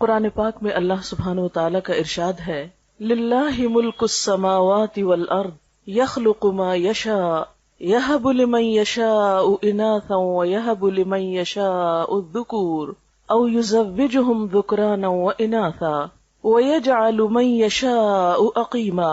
قرآن پاک میں اللہ سبحانہ و تعالیٰ کا ارشاد ہے، للہ ملک السماوات والارض یخلق ما یشاء یہب لمن یشاء اناثا ویہب لمن یشاء الذکور او یزوجہم ذکرانا واناثا ویجعل من یشاء عقیما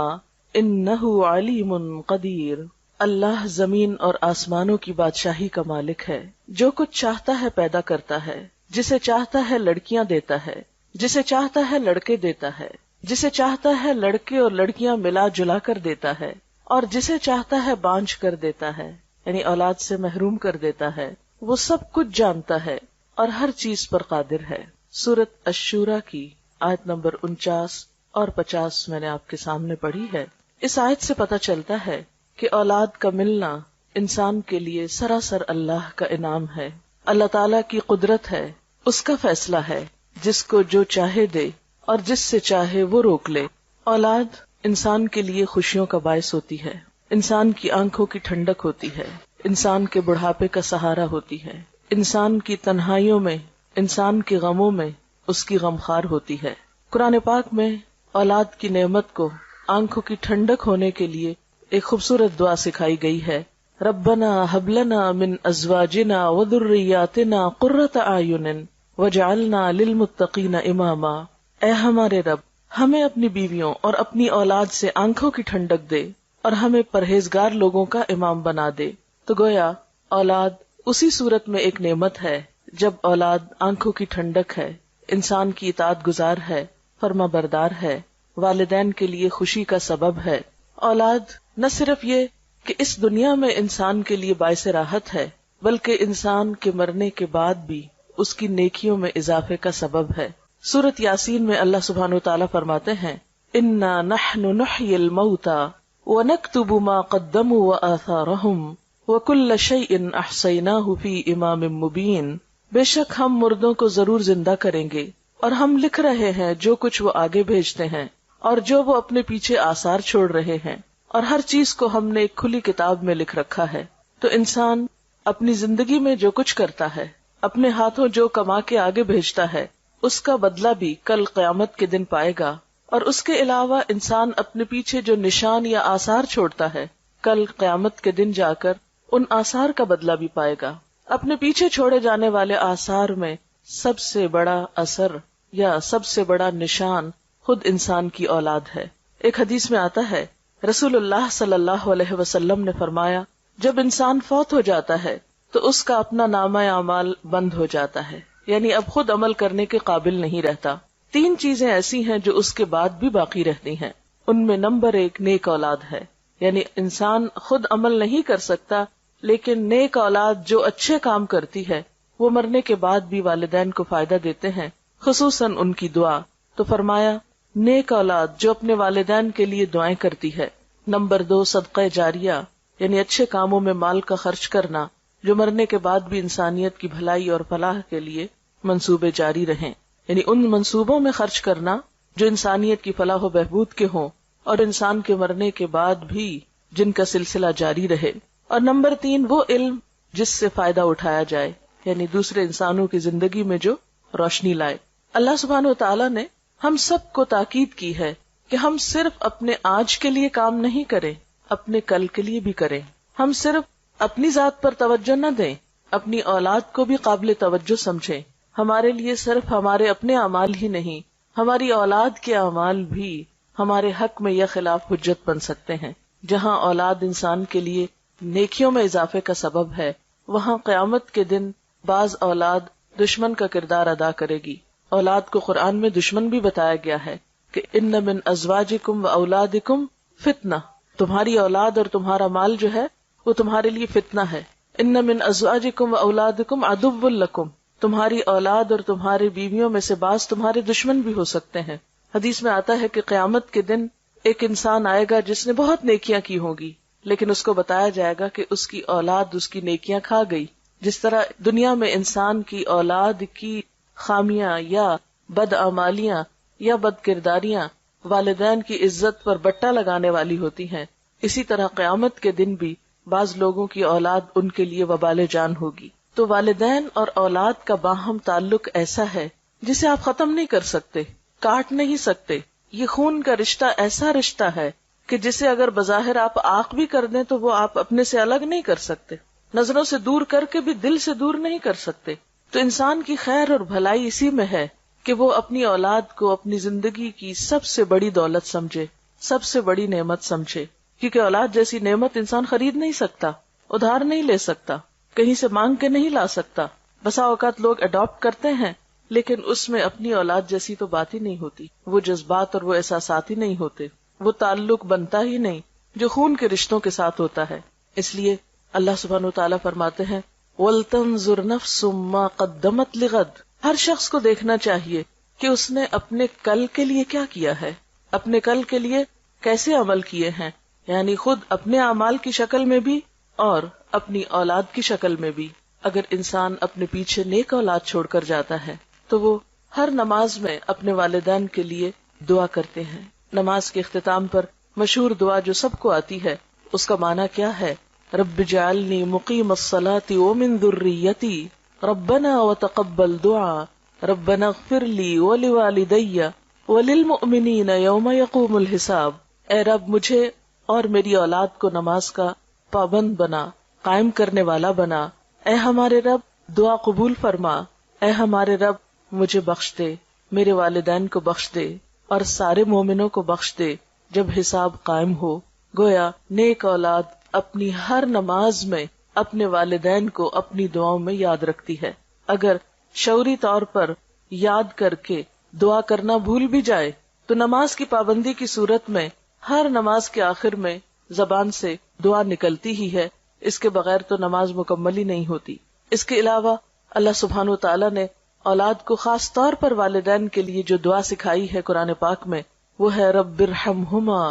انہ علیم قدیر۔ اللہ زمین اور آسمانوں کی بادشاہی کا مالک ہے، جو کچھ چاہتا ہے پیدا کرتا ہے، جسے چاہتا ہے لڑکیاں دیتا ہے، جسے چاہتا ہے لڑکے دیتا ہے، جسے چاہتا ہے لڑکے اور لڑکیاں ملا جلا کر دیتا ہے، اور جسے چاہتا ہے بانجھ کر دیتا ہے، یعنی اولاد سے محروم کر دیتا ہے۔ وہ سب کچھ جانتا ہے اور ہر چیز پر قادر ہے۔ سورۃ الشورى کی آیت نمبر 49 اور 50 میں نے آپ کے سامنے پڑھی ہے۔ اس آیت سے پتہ چلتا ہے کہ اولاد کا ملنا انسان کے لیے سراسر اللہ کا انعام ہے، اللہ تعالیٰ کی قدرت ہے، اس کا فیصلہ ہے، جس کو جو چاہے دے اور جس سے چاہے وہ روک لے۔ اولاد انسان کے لیے خوشیوں کا باعث ہوتی ہے، انسان کی آنکھوں کی ٹھنڈک ہوتی ہے، انسان کے بڑھاپے کا سہارا ہوتی ہے، انسان کی تنہائیوں میں، انسان کے غموں میں اس کی غمخوار ہوتی ہے۔ قرآن پاک میں اولاد کی نعمت کو آنکھوں کی ٹھنڈک ہونے کے لیے ایک خوبصورت دعا سکھائی گئی ہے، ربنا ہب لنا من ازواجنا وذریاتنا قرۃ اعین وجعلنا للمتقین اماما۔ اے ہمارے رب، ہمیں اپنی بیویوں اور اپنی اولاد سے آنکھوں کی ٹھنڈک دے اور ہمیں پرہیزگار لوگوں کا امام بنا دے۔ تو گویا اولاد اسی صورت میں ایک نعمت ہے جب اولاد آنکھوں کی ٹھنڈک ہے، انسان کی اطاعت گزار ہے، فرما بردار ہے، والدین کے لیے خوشی کا سبب ہے۔ اولاد نہ صرف یہ کہ اس دنیا میں انسان کے لیے باعث راحت ہے، بلکہ انسان کے مرنے کے بعد بھی اس کی نیکیوں میں اضافے کا سبب ہے۔ سورۃ یاسین میں اللہ سبحانہ وتعالیٰ فرماتے ہیں، انا نحن نحیی الموتى ونکتب ما قدموا وآثارهم وکل شیء احصیناہ فی امام مبین۔ بے شک ہم مردوں کو ضرور زندہ کریں گے، اور ہم لکھ رہے ہیں جو کچھ وہ آگے بھیجتے ہیں اور جو وہ اپنے پیچھے آثار چھوڑ رہے ہیں، اور ہر چیز کو ہم نے ایک کھلی کتاب میں لکھ رکھا ہے۔ تو انسان اپنی زندگی میں جو کچھ کرتا ہے، اپنے ہاتھوں جو کما کے آگے بھیجتا ہے، اس کا بدلہ بھی کل قیامت کے دن پائے گا، اور اس کے علاوہ انسان اپنے پیچھے جو نشان یا آثار چھوڑتا ہے، کل قیامت کے دن جا کر ان آثار کا بدلہ بھی پائے گا۔ اپنے پیچھے چھوڑے جانے والے آثار میں سب سے بڑا اثر یا سب سے بڑا نشان خود انسان کی اولاد ہے۔ ایک حدیث میں آتا ہے، رسول اللہ صلی اللہ علیہ وسلم نے فرمایا، جب انسان فوت ہو جاتا ہے تو اس کا اپنا نامہ اعمال بند ہو جاتا ہے، یعنی اب خود عمل کرنے کے قابل نہیں رہتا۔ 3 چیزیں ایسی ہیں جو اس کے بعد بھی باقی رہتی ہیں، ان میں نمبر 1 نیک اولاد ہے، یعنی انسان خود عمل نہیں کر سکتا، لیکن نیک اولاد جو اچھے کام کرتی ہے وہ مرنے کے بعد بھی والدین کو فائدہ دیتے ہیں، خصوصاً ان کی دعا۔ تو فرمایا نیک اولاد جو اپنے والدین کے لیے دعائیں کرتی ہے۔ نمبر 2 صدقہ جاریہ، یعنی اچھے کاموں میں مال کا خرچ کرنا جو مرنے کے بعد بھی انسانیت کی بھلائی اور فلاح کے لیے منصوبے جاری رہیں، یعنی ان منصوبوں میں خرچ کرنا جو انسانیت کی فلاح و بہبود کے ہوں اور انسان کے مرنے کے بعد بھی جن کا سلسلہ جاری رہے۔ اور نمبر 3 وہ علم جس سے فائدہ اٹھایا جائے، یعنی دوسرے انسانوں کی زندگی میں جو روشنی لائے۔ اللہ سبحانہ و تعالیٰ نے ہم سب کو تاکید کی ہے کہ ہم صرف اپنے آج کے لیے کام نہیں کریں، اپنے کل کے لیے بھی کریں۔ ہم صرف اپنی ذات پر توجہ نہ دیں، اپنی اولاد کو بھی قابل توجہ سمجھیں۔ ہمارے لیے صرف ہمارے اپنے اعمال ہی نہیں، ہماری اولاد کے اعمال بھی ہمارے حق میں یا خلاف حجت بن سکتے ہیں۔ جہاں اولاد انسان کے لیے نیکیوں میں اضافے کا سبب ہے، وہاں قیامت کے دن بعض اولاد دشمن کا کردار ادا کرے گی۔ اولاد کو قرآن میں دشمن بھی بتایا گیا ہے کہ ان من ازواجکم و اولادکم فتنہ، تمہاری اولاد اور تمہارا مال جو ہے وہ تمہارے لیے فتنہ ہے۔ ان من ازواجکم و اولادکم عدو لکم، تمہاری اولاد اور تمہاری بیویوں میں سے بعض تمہارے دشمن بھی ہو سکتے ہیں۔ حدیث میں آتا ہے کہ قیامت کے دن ایک انسان آئے گا جس نے بہت نیکیاں کی ہوں گی، لیکن اس کو بتایا جائے گا کہ اس کی اولاد اس کی نیکیاں کھا گئی۔ جس طرح دنیا میں انسان کی اولاد کی خامیاں یا بدعمالیاں یا بد کرداریاں والدین کی عزت پر بٹا لگانے والی ہوتی ہیں، اسی طرح قیامت کے دن بھی بعض لوگوں کی اولاد ان کے لیے وبال جان ہوگی۔ تو والدین اور اولاد کا باہم تعلق ایسا ہے جسے آپ ختم نہیں کر سکتے، کاٹ نہیں سکتے. یہ خون کا رشتہ ایسا رشتہ ہے کہ جسے اگر بظاہر آپ آنکھ بھی کر دیں تو وہ آپ اپنے سے الگ نہیں کر سکتے، نظروں سے دور کر کے بھی دل سے دور نہیں کر سکتے. تو انسان کی خیر اور بھلائی اسی میں ہے کہ وہ اپنی اولاد کو اپنی زندگی کی سب سے بڑی دولت سمجھے، سب سے بڑی نعمت سمجھے. کیونکہ اولاد جیسی نعمت انسان خرید نہیں سکتا، ادھار نہیں لے سکتا، کہیں سے مانگ کے نہیں لا سکتا. بسا اوقات لوگ اڈاپٹ کرتے ہیں لیکن اس میں اپنی اولاد جیسی تو بات ہی نہیں ہوتی، وہ جذبات اور وہ احساسات ہی نہیں ہوتے، وہ تعلق بنتا ہی نہیں جو خون کے رشتوں کے ساتھ ہوتا ہے. اس لیے اللہ سبحانہ وتعالیٰ فرماتے ہیں وَلْتَنظُرْ نَفْسٌ مَّا قَدَّمَتْ لِغَدٍ. ہر شخص کو دیکھنا چاہیے کہ اس نے اپنے کل کے لیے کیا کیا ہے، اپنے کل کے لیے کیسے عمل کیے ہیں، یعنی خود اپنے اعمال کی شکل میں بھی اور اپنی اولاد کی شکل میں بھی. اگر انسان اپنے پیچھے نیک اولاد چھوڑ کر جاتا ہے تو وہ ہر نماز میں اپنے والدین کے لیے دعا کرتے ہیں. نماز کے اختتام پر مشہور دعا جو سب کو آتی ہے، اس کا معنی کیا ہے؟ رب اجعلنی مقیم الصلاۃ ومن ذریتی ربنا وتقبل دعا ربنا اغفر لی ولوالدی وللمؤمنین یوم یقوم الحساب. اے رب مجھے اور میری اولاد کو نماز کا پابند بنا، قائم کرنے والا بنا. اے ہمارے رب دعا قبول فرما. اے ہمارے رب مجھے بخش دے، میرے والدین کو بخش دے اور سارے مومنوں کو بخش دے جب حساب قائم ہو. گویا نیک اولاد اپنی ہر نماز میں اپنے والدین کو اپنی دعاؤں میں یاد رکھتی ہے. اگر شعوری طور پر یاد کر کے دعا کرنا بھول بھی جائے تو نماز کی پابندی کی صورت میں ہر نماز کے آخر میں زبان سے دعا نکلتی ہی ہے، اس کے بغیر تو نماز مکمل ہی نہیں ہوتی. اس کے علاوہ اللہ سبحانہ وتعالیٰ نے اولاد کو خاص طور پر والدین کے لیے جو دعا سکھائی ہے قرآن پاک میں، وہ ہے رب ارحمہما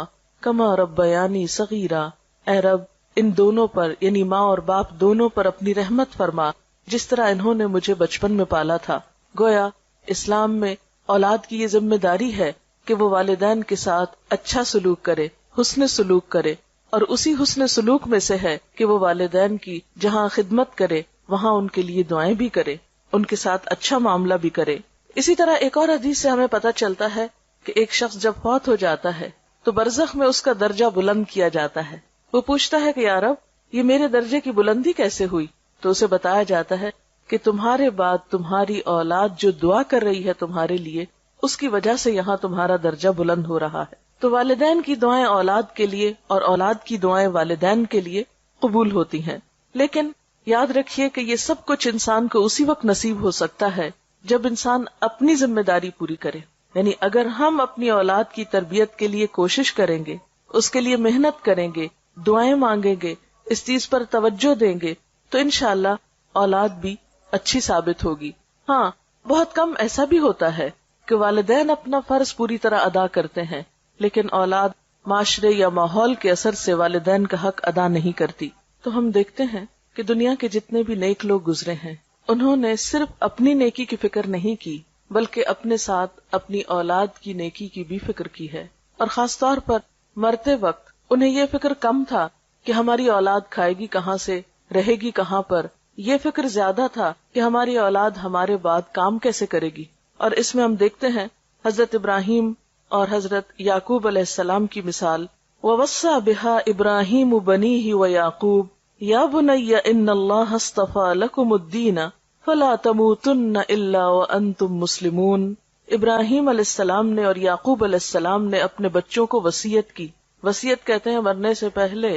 کما ربیانی صغیرا. اے رب ان دونوں پر یعنی ماں اور باپ دونوں پر اپنی رحمت فرما جس طرح انہوں نے مجھے بچپن میں پالا تھا. گویا اسلام میں اولاد کی یہ ذمہ داری ہے کہ وہ والدین کے ساتھ اچھا سلوک کرے، حسن سلوک کرے، اور اسی حسن سلوک میں سے ہے کہ وہ والدین کی جہاں خدمت کرے وہاں ان کے لیے دعائیں بھی کرے، ان کے ساتھ اچھا معاملہ بھی کرے. اسی طرح ایک اور حدیث سے ہمیں پتہ چلتا ہے کہ ایک شخص جب فوت ہو جاتا ہے تو برزخ میں اس کا درجہ بلند کیا جاتا ہے. وہ پوچھتا ہے کہ یا رب یہ میرے درجے کی بلندی کیسے ہوئی؟ تو اسے بتایا جاتا ہے کہ تمہارے بعد تمہاری اولاد جو دعا کر رہی ہے تمہارے لیے، اس کی وجہ سے یہاں تمہارا درجہ بلند ہو رہا ہے. تو والدین کی دعائیں اولاد کے لیے اور اولاد کی دعائیں والدین کے لیے قبول ہوتی ہیں. لیکن یاد رکھیے کہ یہ سب کچھ انسان کو اسی وقت نصیب ہو سکتا ہے جب انسان اپنی ذمہ داری پوری کرے. یعنی اگر ہم اپنی اولاد کی تربیت کے لیے کوشش کریں گے، اس کے لیے محنت کریں گے، دعائیں مانگیں گے، اس چیز پر توجہ دیں گے تو انشاءاللہ اولاد بھی اچھی ثابت ہوگی. ہاں، بہت کم ایسا بھی ہوتا ہے کہ والدین اپنا فرض پوری طرح ادا کرتے ہیں لیکن اولاد معاشرے یا ماحول کے اثر سے والدین کا حق ادا نہیں کرتی. تو ہم دیکھتے ہیں کہ دنیا کے جتنے بھی نیک لوگ گزرے ہیں انہوں نے صرف اپنی نیکی کی فکر نہیں کی بلکہ اپنے ساتھ اپنی اولاد کی نیکی کی بھی فکر کی ہے. اور خاص طور پر مرتے وقت انہیں یہ فکر کم تھا کہ ہماری اولاد کھائے گی کہاں سے، رہے گی کہاں پر. یہ فکر زیادہ تھا کہ ہماری اولاد ہمارے بعد کام کیسے کرے گی. اور اس میں ہم دیکھتے ہیں حضرت ابراہیم اور حضرت یعقوب علیہ السلام کی مثال. وَوَصَّى بِهَا إِبْرَاهِيمُ بَنِيهِ وَيَعْقُوبُ يَا بُنَيَّ إِنَّ اللَّهَ اصْطَفَى لَكُمُ الدِّينَ فَلَا تَمُوتُنَّ إِلَّا وَأَنْتُمْ مُسْلِمُونَ. ابراہیم علیہ السلام نے اور یعقوب علیہ السلام نے اپنے بچوں کو وصیت کی. وصیت کہتے ہیں مرنے سے پہلے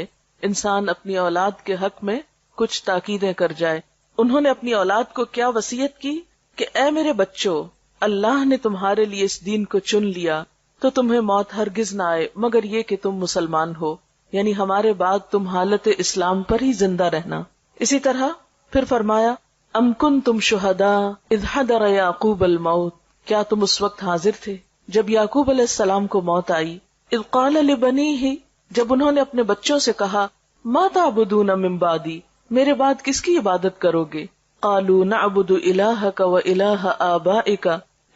انسان اپنی اولاد کے حق میں کچھ تاکیدیں کر جائے. انہوں نے اپنی اولاد کو کیا وصیت کی کہ اے میرے بچوں، اللہ نے تمہارے لیے اس دین کو چن لیا تو تمہیں موت ہرگز نہ آئے مگر یہ کہ تم مسلمان ہو، یعنی ہمارے بعد تم حالت اسلام پر ہی زندہ رہنا. اسی طرح پھر فرمایا ام کنتم شہداء اذ حضر یعقوب الموت. کیا تم اس وقت حاضر تھے جب یعقوب علیہ السلام کو موت آئی. اذ قال لبنیہ، جب انہوں نے اپنے بچوں سے کہا ما تعبدون من بعدی، میرے بعد کس کی عبادت کرو گے. قالوا نعبد الہک و الہ آبائک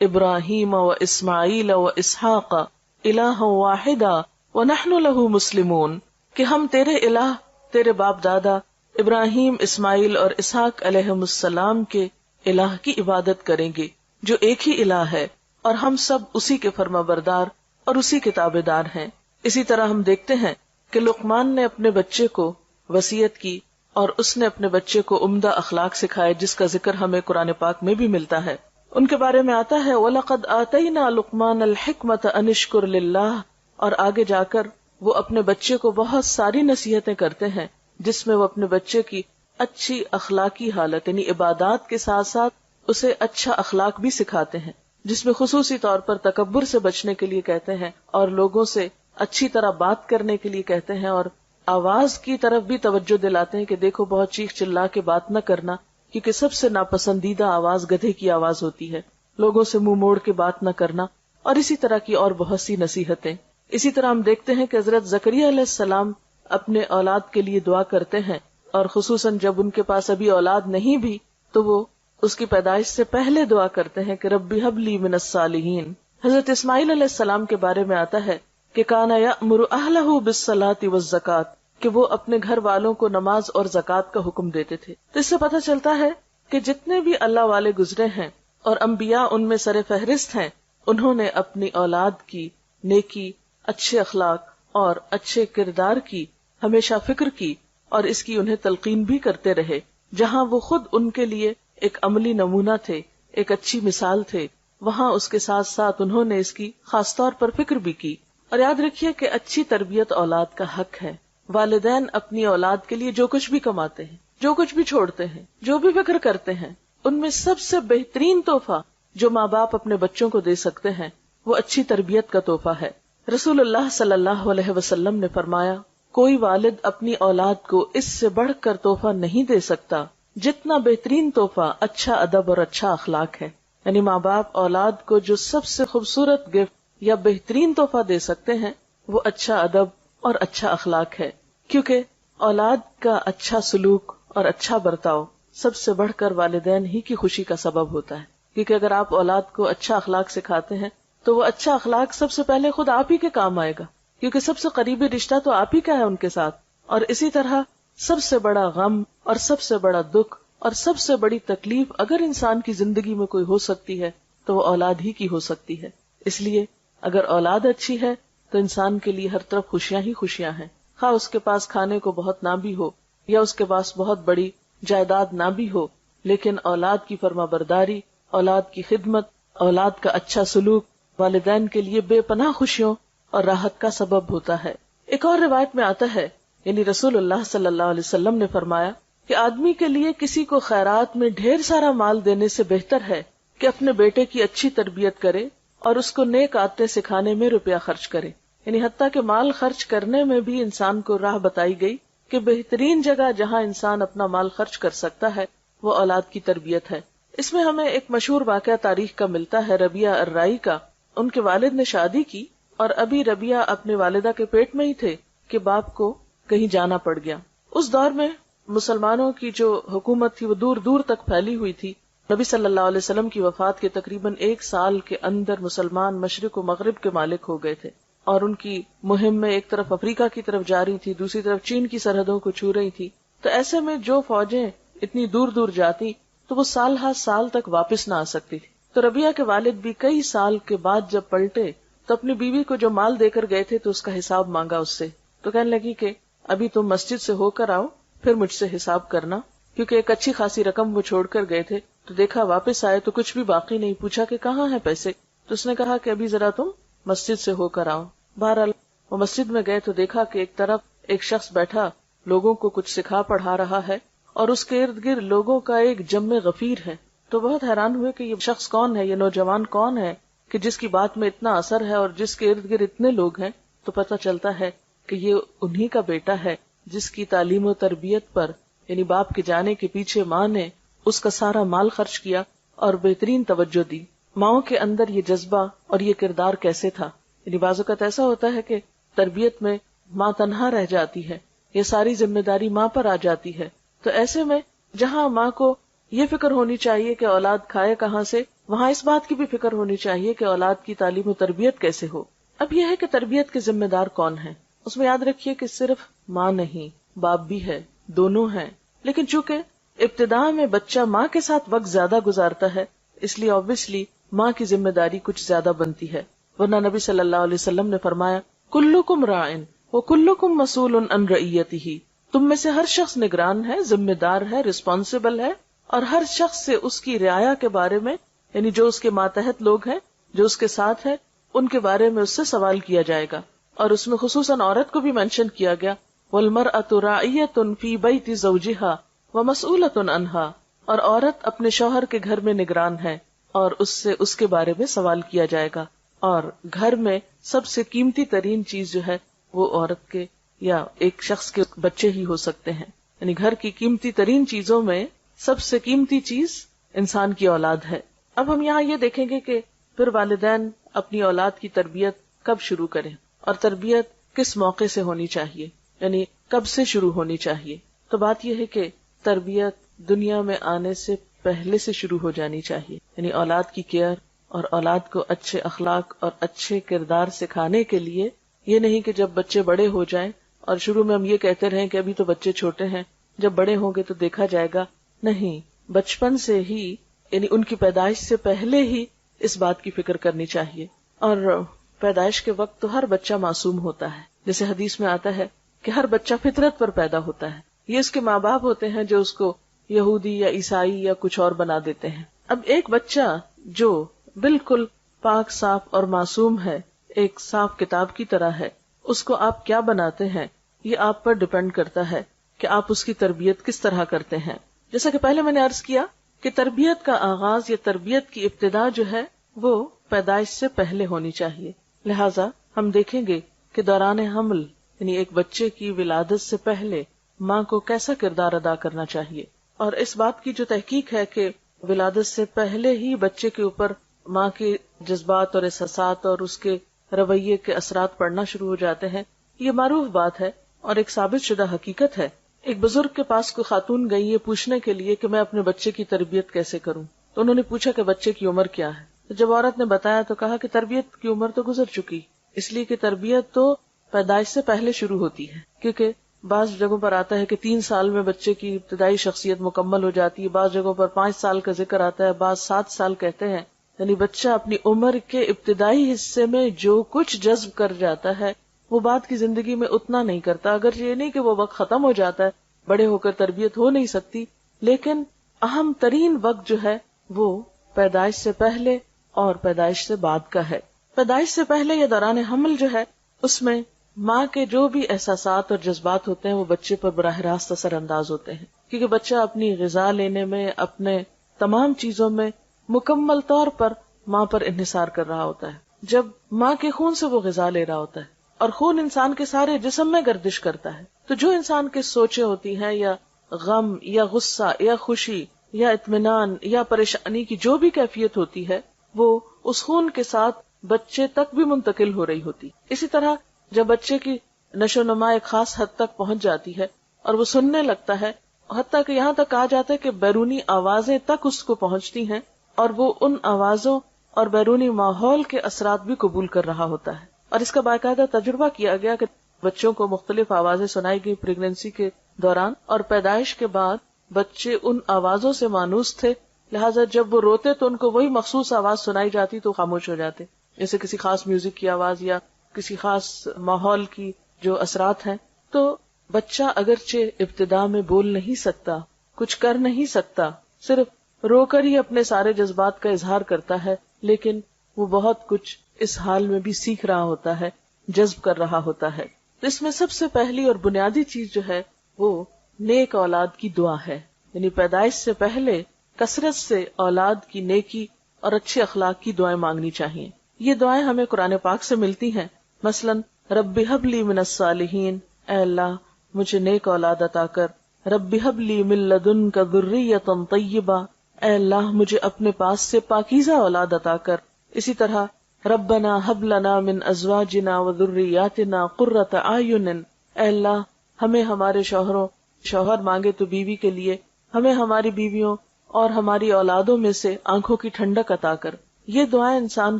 ابراہیم و اسماعیل و اسحاق الہا واحدا ونحن له مسلمون، کہ ہم تیرے الہ، تیرے باپ دادا ابراہیم، اسماعیل اور اسحاق علیہم السلام کے الہ کی عبادت کریں گے جو ایک ہی الہ ہے اور ہم سب اسی کے فرما بردار اور اسی کے تابعدار ہیں۔ اسی طرح ہم دیکھتے ہیں کہ لقمان نے اپنے بچے کو وصیت کی اور اس نے اپنے بچے کو عمدہ اخلاق سکھائے، جس کا ذکر ہمیں قرآن پاک میں بھی ملتا ہے۔ ان کے بارے میں آتا ہے وَلَقَدْ آتَيْنَا لُقْمَانَ الْحِكْمَةَ أَنِ اشْكُرْ لِلَّهِ، اور آگے جا کر وہ اپنے بچے کو بہت ساری نصیحتیں کرتے ہیں جس میں وہ اپنے بچے کی اچھی اخلاقی حالت یعنی عبادات کے ساتھ ساتھ اسے اچھا اخلاق بھی سکھاتے ہیں، جس میں خصوصی طور پر تکبر سے بچنے کے لیے کہتے ہیں اور لوگوں سے اچھی طرح بات کرنے کے لیے کہتے ہیں، اور آواز کی طرف بھی توجہ دلاتے ہیں کہ دیکھو بہت چیخ چلا کے بات نہ کرنا، کیونکہ سب سے ناپسندیدہ آواز گدھے کی آواز ہوتی ہے، لوگوں سے منہ موڑ کے بات نہ کرنا، اور اسی طرح کی اور بہت سی نصیحتیں۔ اسی طرح ہم دیکھتے ہیں کہ حضرت زکریا علیہ السلام اپنے اولاد کے لیے دعا کرتے ہیں، اور خصوصاً جب ان کے پاس ابھی اولاد نہیں بھی تو وہ اس کی پیدائش سے پہلے دعا کرتے ہیں کہ ربی ہب لی من الصالحین۔ حضرت اسماعیل علیہ السلام کے بارے میں آتا ہے کہ کانا یأمر اہلہ بالصلاۃ والزکاۃ، کہ وہ اپنے گھر والوں کو نماز اور زکوٰۃ کا حکم دیتے تھے۔ تو اس سے پتہ چلتا ہے کہ جتنے بھی اللہ والے گزرے ہیں اور انبیاء ان میں سر فہرست ہیں، انہوں نے اپنی اولاد کی نیکی، اچھے اخلاق اور اچھے کردار کی ہمیشہ فکر کی، اور اس کی انہیں تلقین بھی کرتے رہے، جہاں وہ خود ان کے لیے ایک عملی نمونہ تھے، ایک اچھی مثال تھے، وہاں اس کے ساتھ ساتھ انہوں نے اس کی خاص طور پر فکر بھی کی۔ اور یاد رکھیے کہ اچھی تربیت اولاد کا حق ہے۔ والدین اپنی اولاد کے لیے جو کچھ بھی کماتے ہیں، جو کچھ بھی چھوڑتے ہیں، جو بھی فکر کرتے ہیں، ان میں سب سے بہترین تحفہ جو ماں باپ اپنے بچوں کو دے سکتے ہیں وہ اچھی تربیت کا تحفہ ہے۔ رسول اللہ صلی اللہ علیہ وسلم نے فرمایا، کوئی والد اپنی اولاد کو اس سے بڑھ کر تحفہ نہیں دے سکتا جتنا بہترین تحفہ اچھا ادب اور اچھا اخلاق ہے۔ یعنی ماں باپ اولاد کو جو سب سے خوبصورت گفٹ یا بہترین تحفہ دے سکتے ہیں وہ اچھا ادب اور اچھا اخلاق ہے، کیونکہ اولاد کا اچھا سلوک اور اچھا برتاؤ سب سے بڑھ کر والدین ہی کی خوشی کا سبب ہوتا ہے۔ کیونکہ اگر آپ اولاد کو اچھا اخلاق سکھاتے ہیں تو وہ اچھا اخلاق سب سے پہلے خود آپ ہی کے کام آئے گا، کیونکہ سب سے قریبی رشتہ تو آپ ہی کا ہے ان کے ساتھ۔ اور اسی طرح سب سے بڑا غم اور سب سے بڑا دکھ اور سب سے بڑی تکلیف اگر انسان کی زندگی میں کوئی ہو سکتی ہے تو وہ اولاد ہی کی ہو سکتی ہے۔ اس لیے اگر اولاد اچھی ہے تو انسان کے لیے ہر طرف خوشیاں ہی خوشیاں ہیں، خواہ اس کے پاس کھانے کو بہت نہ بھی ہو یا اس کے پاس بہت بڑی جائیداد نہ بھی ہو، لیکن اولاد کی فرما برداری، اولاد کی خدمت، اولاد کا اچھا سلوک والدین کے لیے بے پناہ خوشیوں اور راحت کا سبب ہوتا ہے۔ ایک اور روایت میں آتا ہے، یعنی رسول اللہ صلی اللہ علیہ وسلم نے فرمایا کہ آدمی کے لیے کسی کو خیرات میں ڈھیر سارا مال دینے سے بہتر ہے کہ اپنے بیٹے کی اچھی تربیت کرے اور اس کو نیک عادتیں سکھانے میں روپیہ خرچ کرے۔ یعنی حتیٰ کہ مال خرچ کرنے میں بھی انسان کو راہ بتائی گئی کہ بہترین جگہ جہاں انسان اپنا مال خرچ کر سکتا ہے وہ اولاد کی تربیت ہے۔ اس میں ہمیں ایک مشہور واقعہ تاریخ کا ملتا ہے ربیعہ الرائی کا۔ ان کے والد نے شادی کی اور ابھی ربیعہ اپنے والدہ کے پیٹ میں ہی تھے کہ باپ کو کہیں جانا پڑ گیا۔ اس دور میں مسلمانوں کی جو حکومت تھی وہ دور دور تک پھیلی ہوئی تھی۔ نبی صلی اللہ علیہ وسلم کی وفات کے تقریباً 1 سال کے اندر مسلمان مشرق و مغرب کے مالک ہو گئے تھے، اور ان کی مہم میں ایک طرف افریقہ کی طرف جا رہی تھی، دوسری طرف چین کی سرحدوں کو چھو رہی تھی۔ تو ایسے میں جو فوجیں اتنی دور دور جاتی تو وہ سال ہر سال تک واپس نہ آ سکتی تھی۔ تو ربیعہ کے والد بھی کئی سال کے بعد جب پلٹے تو اپنی بیوی کو جو مال دے کر گئے تھے تو اس کا حساب مانگا اس سے۔ تو کہنے لگی کہ ابھی تم مسجد سے ہو کر آؤ پھر مجھ سے حساب کرنا، کیونکہ ایک اچھی خاصی رقم وہ چھوڑ کر گئے تھے۔ تو دیکھا واپس آئے تو کچھ بھی باقی نہیں، پوچھا کہ کہاں ہیں پیسے، تو اس نے کہا کہ ابھی ذرا تم مسجد سے ہو کر آؤ۔ بہرحال وہ مسجد میں گئے تو دیکھا کہ ایک طرف ایک شخص بیٹھا لوگوں کو کچھ سکھا پڑھا رہا ہے اور اس کے ارد گرد لوگوں کا ایک جم غفیر ہے۔ تو بہت حیران ہوئے کہ یہ شخص کون ہے، یہ نوجوان کون ہے کہ جس کی بات میں اتنا اثر ہے اور جس کے ارد گرد اتنے لوگ ہیں۔ تو پتہ چلتا ہے کہ یہ انہی کا بیٹا ہے جس کی تعلیم و تربیت پر یعنی باپ کے جانے کے پیچھے ماں نے اس کا سارا مال خرچ کیا اور بہترین توجہ دی۔ ماؤں کے اندر یہ جذبہ اور یہ کردار کیسے تھا؟ یعنی بعض اوقات ایسا ہوتا ہے کہ تربیت میں ماں تنہا رہ جاتی ہے، یہ ساری ذمہ داری ماں پر آ جاتی ہے۔ تو ایسے میں جہاں ماں کو یہ فکر ہونی چاہیے کہ اولاد کھائے کہاں سے، وہاں اس بات کی بھی فکر ہونی چاہیے کہ اولاد کی تعلیم و تربیت کیسے ہو۔ اب یہ ہے کہ تربیت کے ذمہ دار کون ہیں، اس میں یاد رکھیے کہ صرف ماں نہیں، باپ بھی ہے، دونوں ہیں۔ لیکن چونکہ ابتدا میں بچہ ماں کے ساتھ وقت زیادہ گزارتا ہے، اس لیے obviously ماں کی ذمہ داری کچھ زیادہ بنتی ہے، ورنہ نبی صلی اللہ علیہ وسلم نے فرمایا کلکم راعن وکلکم مسئول عن رعیتہ، تم میں سے ہر شخص نگران ہے، ذمہ دار ہے، رسپانسبل ہے، اور ہر شخص سے اس کی رعایا کے بارے میں، یعنی جو اس کے ماتحت لوگ ہیں، جو اس کے ساتھ ہیں، ان کے بارے میں اس سے سوال کیا جائے گا. اور اس میں خصوصاً عورت کو بھی مینشن کیا گیا، وَالْمَرْأَةُ رَاعِيَةٌ فِي بَيْتِ زَوْجِهَا وَمَسْئُولَةٌ عَنْهَا، اور عورت اپنے شوہر کے گھر میں نگران ہے اور اس سے اس کے بارے میں سوال کیا جائے گا. اور گھر میں سب سے قیمتی ترین چیز جو ہے وہ عورت کے یا ایک شخص کے بچے ہی ہو سکتے ہیں. یعنی گھر کی قیمتی ترین چیزوں میں سب سے قیمتی چیز انسان کی اولاد ہے. اب ہم یہاں یہ دیکھیں گے کہ پھر والدین اپنی اولاد کی تربیت کب شروع کریں اور تربیت کس موقع سے ہونی چاہیے، یعنی کب سے شروع ہونی چاہیے. تو بات یہ ہے کہ تربیت دنیا میں آنے سے پہلے سے شروع ہو جانی چاہیے، یعنی اولاد کی کیئر اور اولاد کو اچھے اخلاق اور اچھے کردار سکھانے کے لیے. یہ نہیں کہ جب بچے بڑے ہو جائیں اور شروع میں ہم یہ کہتے رہیں کہ ابھی تو بچے چھوٹے ہیں، جب بڑے ہوں گے تو دیکھا جائے گا. نہیں، بچپن سے ہی، یعنی ان کی پیدائش سے پہلے ہی اس بات کی فکر کرنی چاہیے. اور پیدائش کے وقت تو ہر بچہ معصوم ہوتا ہے، جیسے حدیث میں آتا ہے کہ ہر بچہ فطرت پر پیدا ہوتا ہے. یہ اس کے ماں باپ ہوتے ہیں جو اس کو یہودی یا عیسائی یا کچھ اور بنا دیتے ہیں. اب ایک بچہ جو بالکل پاک صاف اور معصوم ہے، ایک صاف کتاب کی طرح ہے، اس کو آپ کیا بناتے ہیں یہ آپ پر ڈیپینڈ کرتا ہے کہ آپ اس کی تربیت کس طرح کرتے ہیں. جیسا کہ پہلے میں نے عرض کیا کہ تربیت کا آغاز یا تربیت کی ابتدا جو ہے وہ پیدائش سے پہلے ہونی چاہیے. لہٰذا ہم دیکھیں گے کہ دوران حمل، یعنی ایک بچے کی ولادت سے پہلے ماں کو کیسا کردار ادا کرنا چاہیے. اور اس بات کی جو تحقیق ہے کہ ولادت سے پہلے ہی بچے کے اوپر ماں کے جذبات اور احساسات اور اس کے رویے کے اثرات پڑنا شروع ہو جاتے ہیں، یہ معروف بات ہے اور ایک ثابت شدہ حقیقت ہے. ایک بزرگ کے پاس کوئی خاتون گئی یہ پوچھنے کے لیے کہ میں اپنے بچے کی تربیت کیسے کروں. تو انہوں نے پوچھا کہ بچے کی عمر کیا ہے. تو جب عورت نے بتایا تو کہا کہ تربیت کی عمر تو گزر چکی، اس لیے کہ تربیت تو پیدائش سے پہلے شروع ہوتی ہے. کیونکہ بعض جگہوں پر آتا ہے کہ 3 سال میں بچے کی ابتدائی شخصیت مکمل ہو جاتی ہے، بعض جگہوں پر 5 سال کا ذکر آتا ہے، بعض 7 سال کہتے ہیں. یعنی بچہ اپنی عمر کے ابتدائی حصے میں جو کچھ جذب کر جاتا ہے وہ بعد کی زندگی میں اتنا نہیں کرتا. اگر یہ نہیں کہ وہ وقت ختم ہو جاتا ہے، بڑے ہو کر تربیت ہو نہیں سکتی، لیکن اہم ترین وقت جو ہے وہ پیدائش سے پہلے اور پیدائش سے بعد کا ہے. پیدائش سے پہلے یا دوران حمل جو ہے اس میں ماں کے جو بھی احساسات اور جذبات ہوتے ہیں وہ بچے پر براہ راست اثر انداز ہوتے ہیں، کیونکہ بچہ اپنی غذا لینے میں، اپنے تمام چیزوں میں مکمل طور پر ماں پر انحصار کر رہا ہوتا ہے. جب ماں کے خون سے وہ غذا لے رہا ہوتا ہے اور خون انسان کے سارے جسم میں گردش کرتا ہے، تو جو انسان کی سوچیں ہوتی ہیں یا غم یا غصہ یا خوشی یا اطمینان یا پریشانی کی جو بھی کیفیت ہوتی ہے وہ اس خون کے ساتھ بچے تک بھی منتقل ہو رہی ہوتی. اسی طرح جب بچے کی نشو و نما ایک خاص حد تک پہنچ جاتی ہے اور وہ سننے لگتا ہے، حتیٰ کہ یہاں تک کہا جاتا ہے کہ بیرونی آوازیں تک اس کو پہنچتی ہیں اور وہ ان آوازوں اور بیرونی ماحول کے اثرات بھی قبول کر رہا ہوتا ہے. اور اس کا باقاعدہ تجربہ کیا گیا کہ بچوں کو مختلف آوازیں سنائی گئی پریگنینسی کے دوران، اور پیدائش کے بعد بچے ان آوازوں سے مانوس تھے، لہٰذا جب وہ روتے تو ان کو وہی مخصوص آواز سنائی جاتی تو خاموش ہو جاتے، جیسے کسی خاص میوزک کی آواز یا کسی خاص ماحول کی جو اثرات ہیں. تو بچہ اگرچہ ابتدا میں بول نہیں سکتا، کچھ کر نہیں سکتا، صرف رو کر ہی اپنے سارے جذبات کا اظہار کرتا ہے، لیکن وہ بہت کچھ اس حال میں بھی سیکھ رہا ہوتا ہے، جذب کر رہا ہوتا ہے. تو اس میں سب سے پہلی اور بنیادی چیز جو ہے وہ نیک اولاد کی دعا ہے. یعنی پیدائش سے پہلے کثرت سے اولاد کی نیکی اور اچھے اخلاق کی دعائیں مانگنی چاہیے. یہ دعائیں ہمیں قرآن پاک سے ملتی ہیں. مثلاً رب ہب لی من الصالحین، اے اللہ مجھے نیک اولاد عطا کر. رب ہب لی من لدنک ذریۃ طیبہ، اے اللہ مجھے اپنے پاس سے پاکیزہ اولاد عطا کر. اسی طرح ربنا ہب لنا من ازواجنا وذریاتنا قرۃ اعین، اے اللہ ہمیں ہمارے شوہر مانگے تو بیوی کے لیے، ہمیں ہماری بیویوں اور ہماری اولادوں میں سے آنکھوں کی ٹھنڈک عطا کر. یہ دعائیں انسان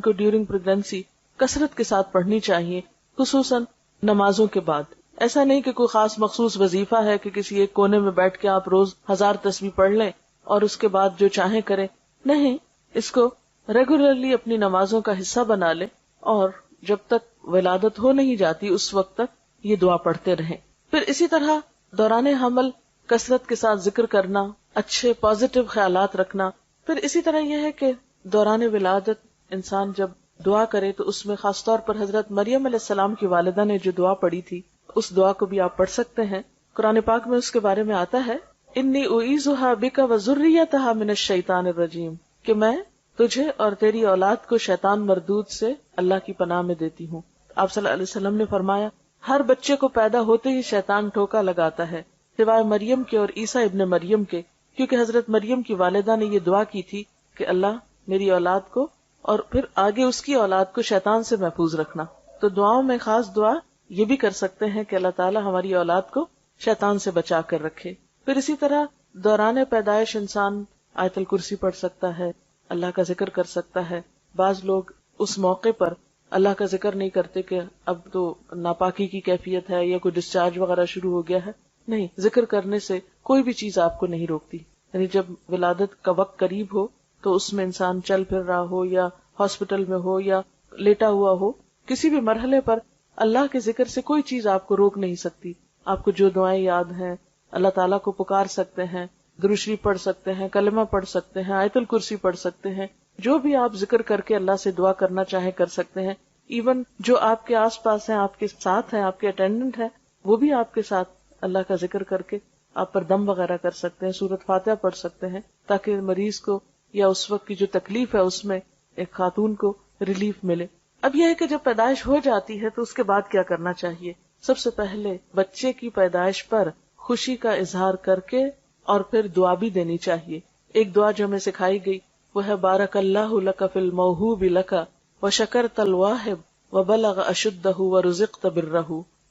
کو ڈیورنگ پریگنینسی کثرت کے ساتھ پڑھنی چاہیے، خصوصاً نمازوں کے بعد. ایسا نہیں کہ کوئی خاص مخصوص وظیفہ ہے کہ کسی ایک کونے میں بیٹھ کے آپ روز 1000 تسبیح پڑھ لیں اور اس کے بعد جو چاہیں کریں. نہیں، اس کو ریگولرلی اپنی نمازوں کا حصہ بنا لے اور جب تک ولادت ہو نہیں جاتی اس وقت تک یہ دعا پڑھتے رہیں. پھر اسی طرح دوران حمل کثرت کے ساتھ ذکر کرنا، اچھے پازیٹیو خیالات رکھنا. پھر اسی طرح یہ ہے کہ دوران ولادت انسان جب دعا کرے تو اس میں خاص طور پر حضرت مریم علیہ السلام کی والدہ نے جو دعا پڑھی تھی اس دعا کو بھی آپ پڑھ سکتے ہیں. قرآن پاک میں اس کے بارے میں آتا ہے انی اعیذھا بک وذریتھا من الشیطان الرجیم، کہ میں تجھے اور تیری اولاد کو شیطان مردود سے اللہ کی پناہ میں دیتی ہوں. آپ صلی اللہ علیہ وسلم نے فرمایا ہر بچے کو پیدا ہوتے ہی شیطان ٹھوکا لگاتا ہے سوائے مریم کے اور عیسیٰ ابن مریم کے، کیونکہ حضرت مریم کی والدہ نے یہ دعا کی تھی کہ اللہ میری اولاد کو اور پھر آگے اس کی اولاد کو شیطان سے محفوظ رکھنا. تو دعاؤں میں خاص دعا یہ بھی کر سکتے ہیں کہ اللہ تعالیٰ ہماری اولاد کو شیطان سے بچا کر رکھے. پھر اسی طرح دوران پیدائش انسان آیت الکرسی پڑھ سکتا ہے، اللہ کا ذکر کر سکتا ہے. بعض لوگ اس موقع پر اللہ کا ذکر نہیں کرتے کہ اب تو ناپاکی کی کیفیت ہے یا کوئی ڈسچارج وغیرہ شروع ہو گیا ہے. نہیں، ذکر کرنے سے کوئی بھی چیز آپ کو نہیں روکتی. یعنی جب ولادت کا وقت قریب ہو تو اس میں انسان چل پھر رہا ہو یا ہاسپٹل میں ہو یا لیٹا ہوا ہو، کسی بھی مرحلے پر اللہ کے ذکر سے کوئی چیز آپ کو روک نہیں سکتی. آپ کو جو دعائیں یاد ہیں اللہ تعالیٰ کو پکار سکتے ہیں، درود شریف پڑھ سکتے ہیں، کلمہ پڑھ سکتے ہیں، آیت الکرسی پڑھ سکتے ہیں، جو بھی آپ ذکر کر کے اللہ سے دعا کرنا چاہیں کر سکتے ہیں. ایون جو آپ کے آس پاس ہیں، آپ کے ساتھ ہیں، آپ کے اٹینڈنٹ ہیں، وہ بھی آپ کے ساتھ اللہ کا ذکر کر کے آپ پر دم وغیرہ کر سکتے ہیں، سورۃ فاتحہ پڑھ سکتے ہیں، تاکہ مریض کو یا اس وقت کی جو تکلیف ہے اس میں ایک خاتون کو ریلیف ملے. اب یہ ہے کہ جب پیدائش ہو جاتی ہے تو اس کے بعد کیا کرنا چاہیے. سب سے پہلے بچے کی پیدائش پر خوشی کا اظہار کر کے اور پھر دعا بھی دینی چاہیے. ایک دعا جو ہمیں سکھائی گئی وہ ہے بارک اللہ لک فی الموہوب لک وشکرت الواہب وبلغ اشدہ ورزقت برہ.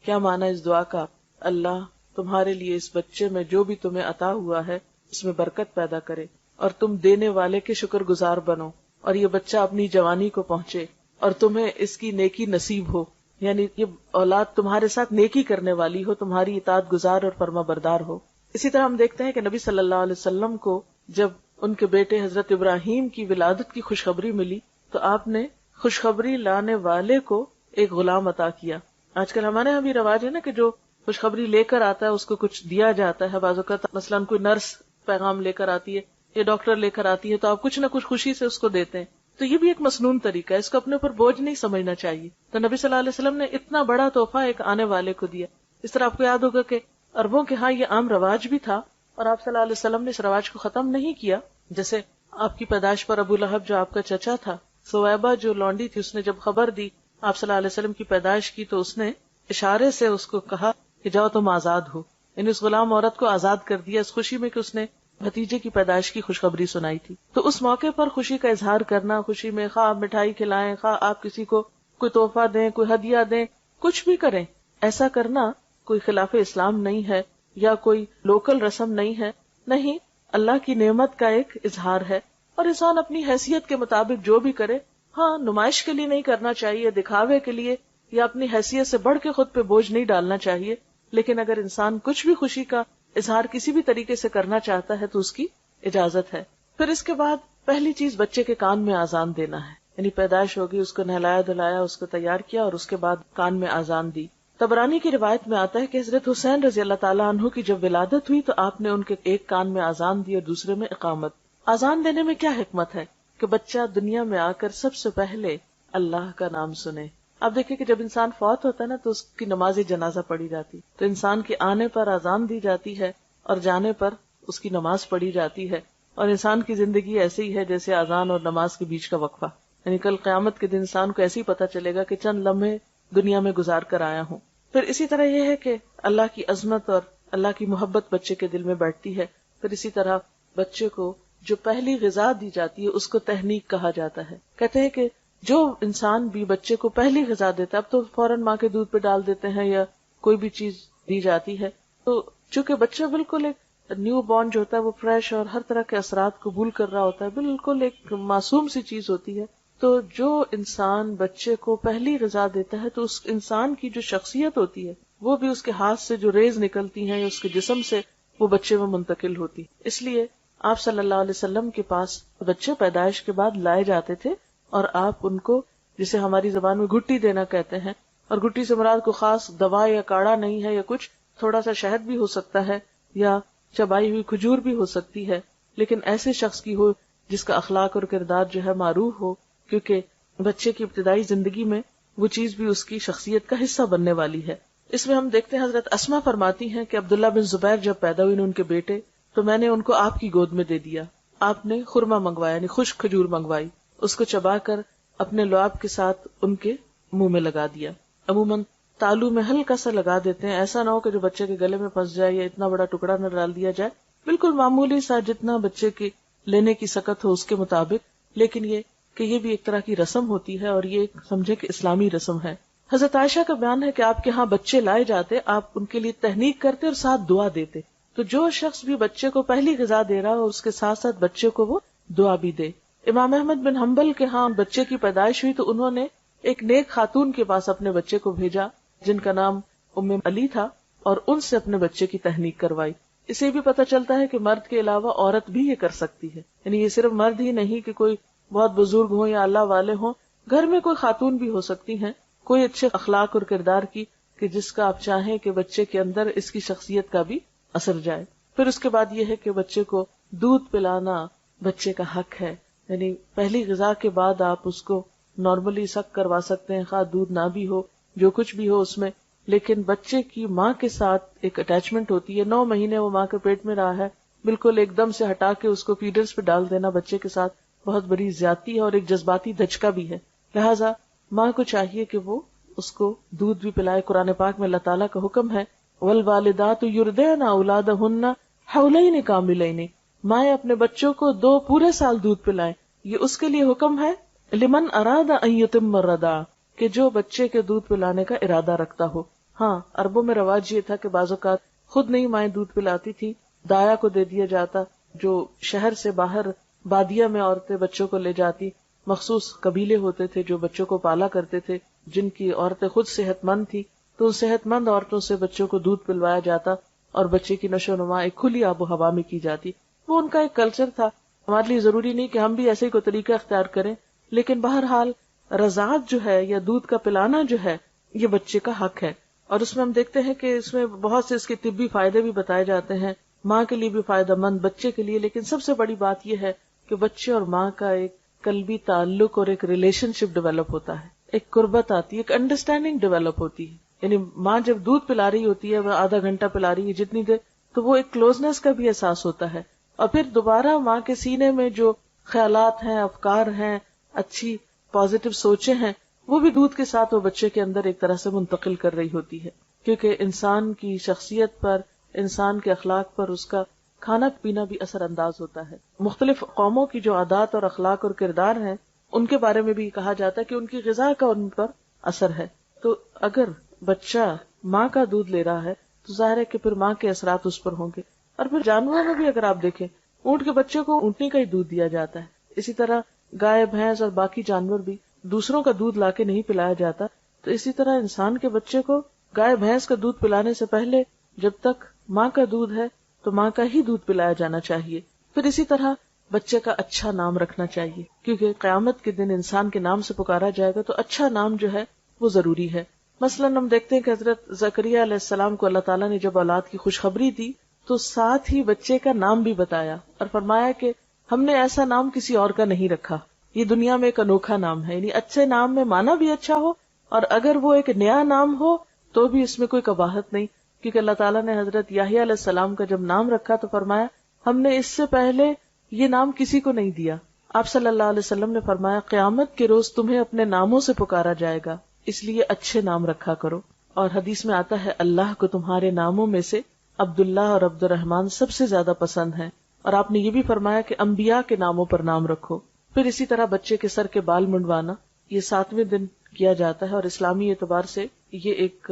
کیا معنی اس دعا کا؟ اللہ تمہارے لیے اس بچے میں جو بھی تمہیں عطا ہوا ہے اس میں برکت پیدا کرے اور تم دینے والے کے شکر گزار بنو اور یہ بچہ اپنی جوانی کو پہنچے اور تمہیں اس کی نیکی نصیب ہو. یعنی یہ اولاد تمہارے ساتھ نیکی کرنے والی ہو، تمہاری اطاعت گزار اور فرما بردار ہو. اسی طرح ہم دیکھتے ہیں کہ نبی صلی اللہ علیہ وسلم کو جب ان کے بیٹے حضرت ابراہیم کی ولادت کی خوشخبری ملی تو آپ نے خوشخبری لانے والے کو ایک غلام عطا کیا. آج کل ہمارے یہاں بھی رواج ہے نا کہ جو خوشخبری لے کر آتا ہے اس کو کچھ دیا جاتا ہے. بعض اوقات مثلاً کوئی نرس پیغام لے کر آتی ہے یا ڈاکٹر لے کر آتی ہے تو آپ کچھ نہ کچھ خوشی سے اس کو دیتے ہیں. تو یہ بھی ایک مسنون طریقہ ہے، اس کو اپنے اوپر بوجھ نہیں سمجھنا چاہیے. تو نبی صلی اللہ علیہ وسلم نے اتنا بڑا تحفہ ایک آنے والے کو دیا. اس طرح آپ کو یاد ہوگا کہ عربوں کے ہاں یہ عام رواج بھی تھا اور آپ صلی اللہ علیہ وسلم نے اس رواج کو ختم نہیں کیا. جیسے آپ کی پیدائش پر ابو لہب جو آپ کا چچا تھا، سویبہ جو لونڈی تھی، اس نے جب خبر دی آپ صلی اللہ علیہ وسلم کی پیدائش کی تو اس نے اشارے سے اس کو کہا کہ جاؤ تم آزاد ہو. یعنی اس غلام عورت کو آزاد کر دیا اس خوشی میں کہ اس نے بھتیجے کی پیدائش کی خوشخبری سنائی تھی. تو اس موقع پر خوشی کا اظہار کرنا، خوشی میں خواہ آپ مٹھائی کھلائیں، خواہ آپ کسی کو کوئی تحفہ دیں، کوئی ہدیہ دیں، کچھ بھی کریں، ایسا کرنا کوئی خلاف اسلام نہیں ہے یا کوئی لوکل رسم نہیں ہے. نہیں، اللہ کی نعمت کا ایک اظہار ہے اور انسان اپنی حیثیت کے مطابق جو بھی کرے. ہاں، نمائش کے لیے نہیں کرنا چاہیے، دکھاوے کے لیے یا اپنی حیثیت سے بڑھ کے خود پہ بوجھ نہیں ڈالنا چاہیے. لیکن اگر انسان کچھ بھی خوشی کا اظہار کسی بھی طریقے سے کرنا چاہتا ہے تو اس کی اجازت ہے. پھر اس کے بعد پہلی چیز بچے کے کان میں آذان دینا ہے. یعنی پیدائش ہوگی، اس کو نہلایا دھلایا، اس کو تیار کیا اور اس کے بعد کان میں آذان دی. طبرانی کی روایت میں آتا ہے کہ حضرت حسین رضی اللہ تعالیٰ عنہ کی جب ولادت ہوئی تو آپ نے ان کے ایک کان میں آذان دی اور دوسرے میں اقامت. آذان دینے میں کیا حکمت ہے کہ بچہ دنیا میں آ کر سب سے پہلے اللہ کا نام سنے. آپ دیکھیں کہ جب انسان فوت ہوتا ہے نا تو اس کی نماز جنازہ پڑھی جاتی، تو انسان کے آنے پر آذان دی جاتی ہے اور جانے پر اس کی نماز پڑھی جاتی ہے. اور انسان کی زندگی ایسی ہی ہے جیسے آذان اور نماز کے بیچ کا وقفہ. یعنی کل قیامت کے دن انسان کو ایسے ہی پتہ چلے گا کہ چند لمحے دنیا میں گزار کر آیا ہوں. پھر اسی طرح یہ ہے کہ اللہ کی عظمت اور اللہ کی محبت بچے کے دل میں بیٹھتی ہے. پھر اسی طرح بچے کو جو پہلی غذا دی جاتی ہے اس کو تحنیک کہا جاتا ہے. کہتے ہیں کہ جو انسان بھی بچے کو پہلی غذا دیتا ہے، اب تو فوراً ماں کے دودھ پہ ڈال دیتے ہیں یا کوئی بھی چیز دی جاتی ہے، تو چونکہ بچہ بالکل ایک نیو بورن جو ہوتا ہے وہ فریش اور ہر طرح کے اثرات قبول کر رہا ہوتا ہے، بالکل ایک معصوم سی چیز ہوتی ہے. تو جو انسان بچے کو پہلی غذا دیتا ہے تو اس انسان کی جو شخصیت ہوتی ہے وہ بھی اس کے ہاتھ سے جو ریز نکلتی ہیں یا اس کے جسم سے وہ بچے میں منتقل ہوتی. اس لیے آپ صلی اللہ علیہ وسلم کے پاس بچے پیدائش کے بعد لائے جاتے تھے اور آپ ان کو جسے ہماری زبان میں گھٹی دینا کہتے ہیں، اور گھٹی سے مراد کو خاص دوا یا کاڑھا نہیں ہے، یا کچھ تھوڑا سا شہد بھی ہو سکتا ہے یا چبائی ہوئی کھجور بھی ہو سکتی ہے، لیکن ایسے شخص کی ہو جس کا اخلاق اور کردار جو ہے معروف ہو، کیونکہ بچے کی ابتدائی زندگی میں وہ چیز بھی اس کی شخصیت کا حصہ بننے والی ہے۔ اس میں ہم دیکھتے ہیں حضرت اسما فرماتی ہیں کہ عبداللہ بن زبیر جب پیدا ہوئے ان کے بیٹے تو میں نے ان کو آپ کی گود میں دے دیا۔ آپ نے خرما منگوایا، یعنی خشک کھجور منگوائی، اس کو چبا کر اپنے لعاب کے ساتھ ان کے منہ میں لگا دیا۔ عموماً تالو میں ہلکا سا لگا دیتے ہیں، ایسا نہ ہو کہ جو بچے کے گلے میں پھنس جائے یا اتنا بڑا ٹکڑا نہ ڈال دیا جائے، بالکل معمولی سا جتنا بچے کی لینے کی سکت ہو اس کے مطابق، لیکن یہ کہ یہ بھی ایک طرح کی رسم ہوتی ہے اور یہ سمجھے کہ اسلامی رسم ہے۔ حضرت عائشہ کا بیان ہے کہ آپ کے ہاں بچے لائے جاتے، آپ ان کے لیے تہنیک کرتے اور ساتھ دعا دیتے، تو جو شخص بھی بچے کو پہلی غذا دے رہا ہو اس کے ساتھ ساتھ بچے کو وہ دعا بھی دے۔ امام احمد بن حنبل کے ہاں بچے کی پیدائش ہوئی تو انہوں نے ایک نیک خاتون کے پاس اپنے بچے کو بھیجا جن کا نام ام علی تھا، اور ان سے اپنے بچے کی تہنیک کروائی۔ اسے بھی پتہ چلتا ہے کہ مرد کے علاوہ عورت بھی یہ کر سکتی ہے، یعنی یہ صرف مرد ہی نہیں کہ کوئی بہت بزرگ ہوں یا اللہ والے ہوں، گھر میں کوئی خاتون بھی ہو سکتی ہیں کوئی اچھے اخلاق اور کردار کی کہ جس کا آپ چاہیں کہ بچے کے اندر اس کی شخصیت کا بھی اثر جائے۔ پھر اس کے بعد یہ ہے کہ بچے کو دودھ پلانا بچے کا حق ہے، یعنی پہلی غذا کے بعد آپ اس کو نارملی سک کروا سکتے ہیں، خواہ دودھ نہ بھی ہو جو کچھ بھی ہو اس میں، لیکن بچے کی ماں کے ساتھ ایک اٹیچمنٹ ہوتی ہے۔ 9 مہینے وہ ماں کے پیٹ میں رہا ہے، بالکل ایک دم سے ہٹا کے اس کو فیڈرز پہ ڈال دینا بچے کے ساتھ بہت بڑی زیادتی ہے اور ایک جذباتی دھچکا بھی ہے، لہٰذا ماں کو چاہیے کہ وہ اس کو دودھ بھی پلائے۔ قرآن پاک میں اللہ تعالیٰ کا حکم ہے والوالدات یرضعن اولادہن حولین کاملین، مائیں اپنے بچوں کو 2 پورے سال دودھ پلائیں، یہ اس کے لیے حکم ہے لمن اراد ان یتم الرضاع، کہ جو بچے کے دودھ پلانے کا ارادہ رکھتا ہو۔ ہاں عربوں میں رواج یہ تھا کہ بعض اوقات خود نہیں مائیں دودھ پلاتی تھی، دایا کو دے دیا جاتا، جو شہر سے باہر بادیہ میں عورتیں بچوں کو لے جاتی، مخصوص قبیلے ہوتے تھے جو بچوں کو پالا کرتے تھے جن کی عورتیں خود صحت مند تھی، تو ان صحت مند عورتوں سے بچوں کو دودھ پلوایا جاتا اور بچے کی نشو و نما ایک کھلی آب و ہوا میں کی جاتی۔ وہ ان کا ایک کلچر تھا، ہمارے لیے ضروری نہیں کہ ہم بھی ایسے ہی کوئی طریقہ اختیار کریں، لیکن بہرحال رضاعت جو ہے یا دودھ کا پلانا جو ہے یہ بچے کا حق ہے، اور اس میں ہم دیکھتے ہیں کہ اس میں بہت سے اس کے طبی فائدے بھی بتائے جاتے ہیں، ماں کے لیے بھی فائدہ مند، بچے کے لیے، لیکن سب سے بڑی بات یہ ہے کہ بچے اور ماں کا ایک قلبی تعلق اور ایک ریلیشن شپ ڈیولپ ہوتا ہے، ایک قربت آتی ہے، ایک انڈرسٹینڈنگ ڈیولپ ہوتی ہے، یعنی ماں جب دودھ پلا رہی ہوتی ہے وہ آدھا گھنٹہ پلا رہی ہے جتنی دیر، تو وہ ایک کلوزنس کا بھی احساس ہوتا ہے، اور پھر دوبارہ ماں کے سینے میں جو خیالات ہیں، افکار ہیں، اچھی پازیٹیو سوچیں ہیں، وہ بھی دودھ کے ساتھ وہ بچے کے اندر ایک طرح سے منتقل کر رہی ہوتی ہے، کیونکہ انسان کی شخصیت پر، انسان کے اخلاق پر اس کا کھانا پینا بھی اثر انداز ہوتا ہے۔ مختلف قوموں کی جو عادات اور اخلاق اور کردار ہیں ان کے بارے میں بھی کہا جاتا ہے کہ ان کی غذا کا ان پر اثر ہے، تو اگر بچہ ماں کا دودھ لے رہا ہے تو ظاہر ہے کہ پھر ماں کے اثرات اس پر ہوں گے۔ اور پھر جانوروں میں بھی اگر آپ دیکھیں، اونٹ کے بچے کو اونٹنی کا ہی دودھ دیا جاتا ہے، اسی طرح گائے، بھینس اور باقی جانور بھی دوسروں کا دودھ لا کے نہیں پلایا جاتا، تو اسی طرح انسان کے بچے کو گائے بھینس کا دودھ پلانے سے پہلے جب تک ماں کا دودھ ہے تو ماں کا ہی دودھ پلایا جانا چاہیے۔ پھر اسی طرح بچے کا اچھا نام رکھنا چاہیے، کیونکہ قیامت کے دن انسان کے نام سے پکارا جائے گا، تو اچھا نام جو ہے وہ ضروری ہے۔ مثلاً ہم دیکھتے ہیں کہ حضرت زکریا علیہ السلام کو اللہ تعالیٰ نے جب اولاد کی خوشخبری دی تو ساتھ ہی بچے کا نام بھی بتایا اور فرمایا کہ ہم نے ایسا نام کسی اور کا نہیں رکھا، یہ دنیا میں ایک انوکھا نام ہے، یعنی اچھے نام میں معنی بھی اچھا ہو، اور اگر وہ ایک نیا نام ہو تو بھی اس میں کوئی قباحت نہیں، کیونکہ اللہ تعالیٰ نے حضرت یحییٰ علیہ السلام کا جب نام رکھا تو فرمایا ہم نے اس سے پہلے یہ نام کسی کو نہیں دیا۔ آپ صلی اللہ علیہ وسلم نے فرمایا قیامت کے روز تمہیں اپنے ناموں سے پکارا جائے گا، اس لیے اچھے نام رکھا کرو۔ اور حدیث میں آتا ہے اللہ کو تمہارے ناموں میں سے عبداللہ اور عبد الرحمن سب سے زیادہ پسند ہیں، اور آپ نے یہ بھی فرمایا کہ انبیاء کے ناموں پر نام رکھو۔ پھر اسی طرح بچے کے سر کے بال منڈوانا یہ 7ویں دن کیا جاتا ہے، اور اسلامی اعتبار سے یہ ایک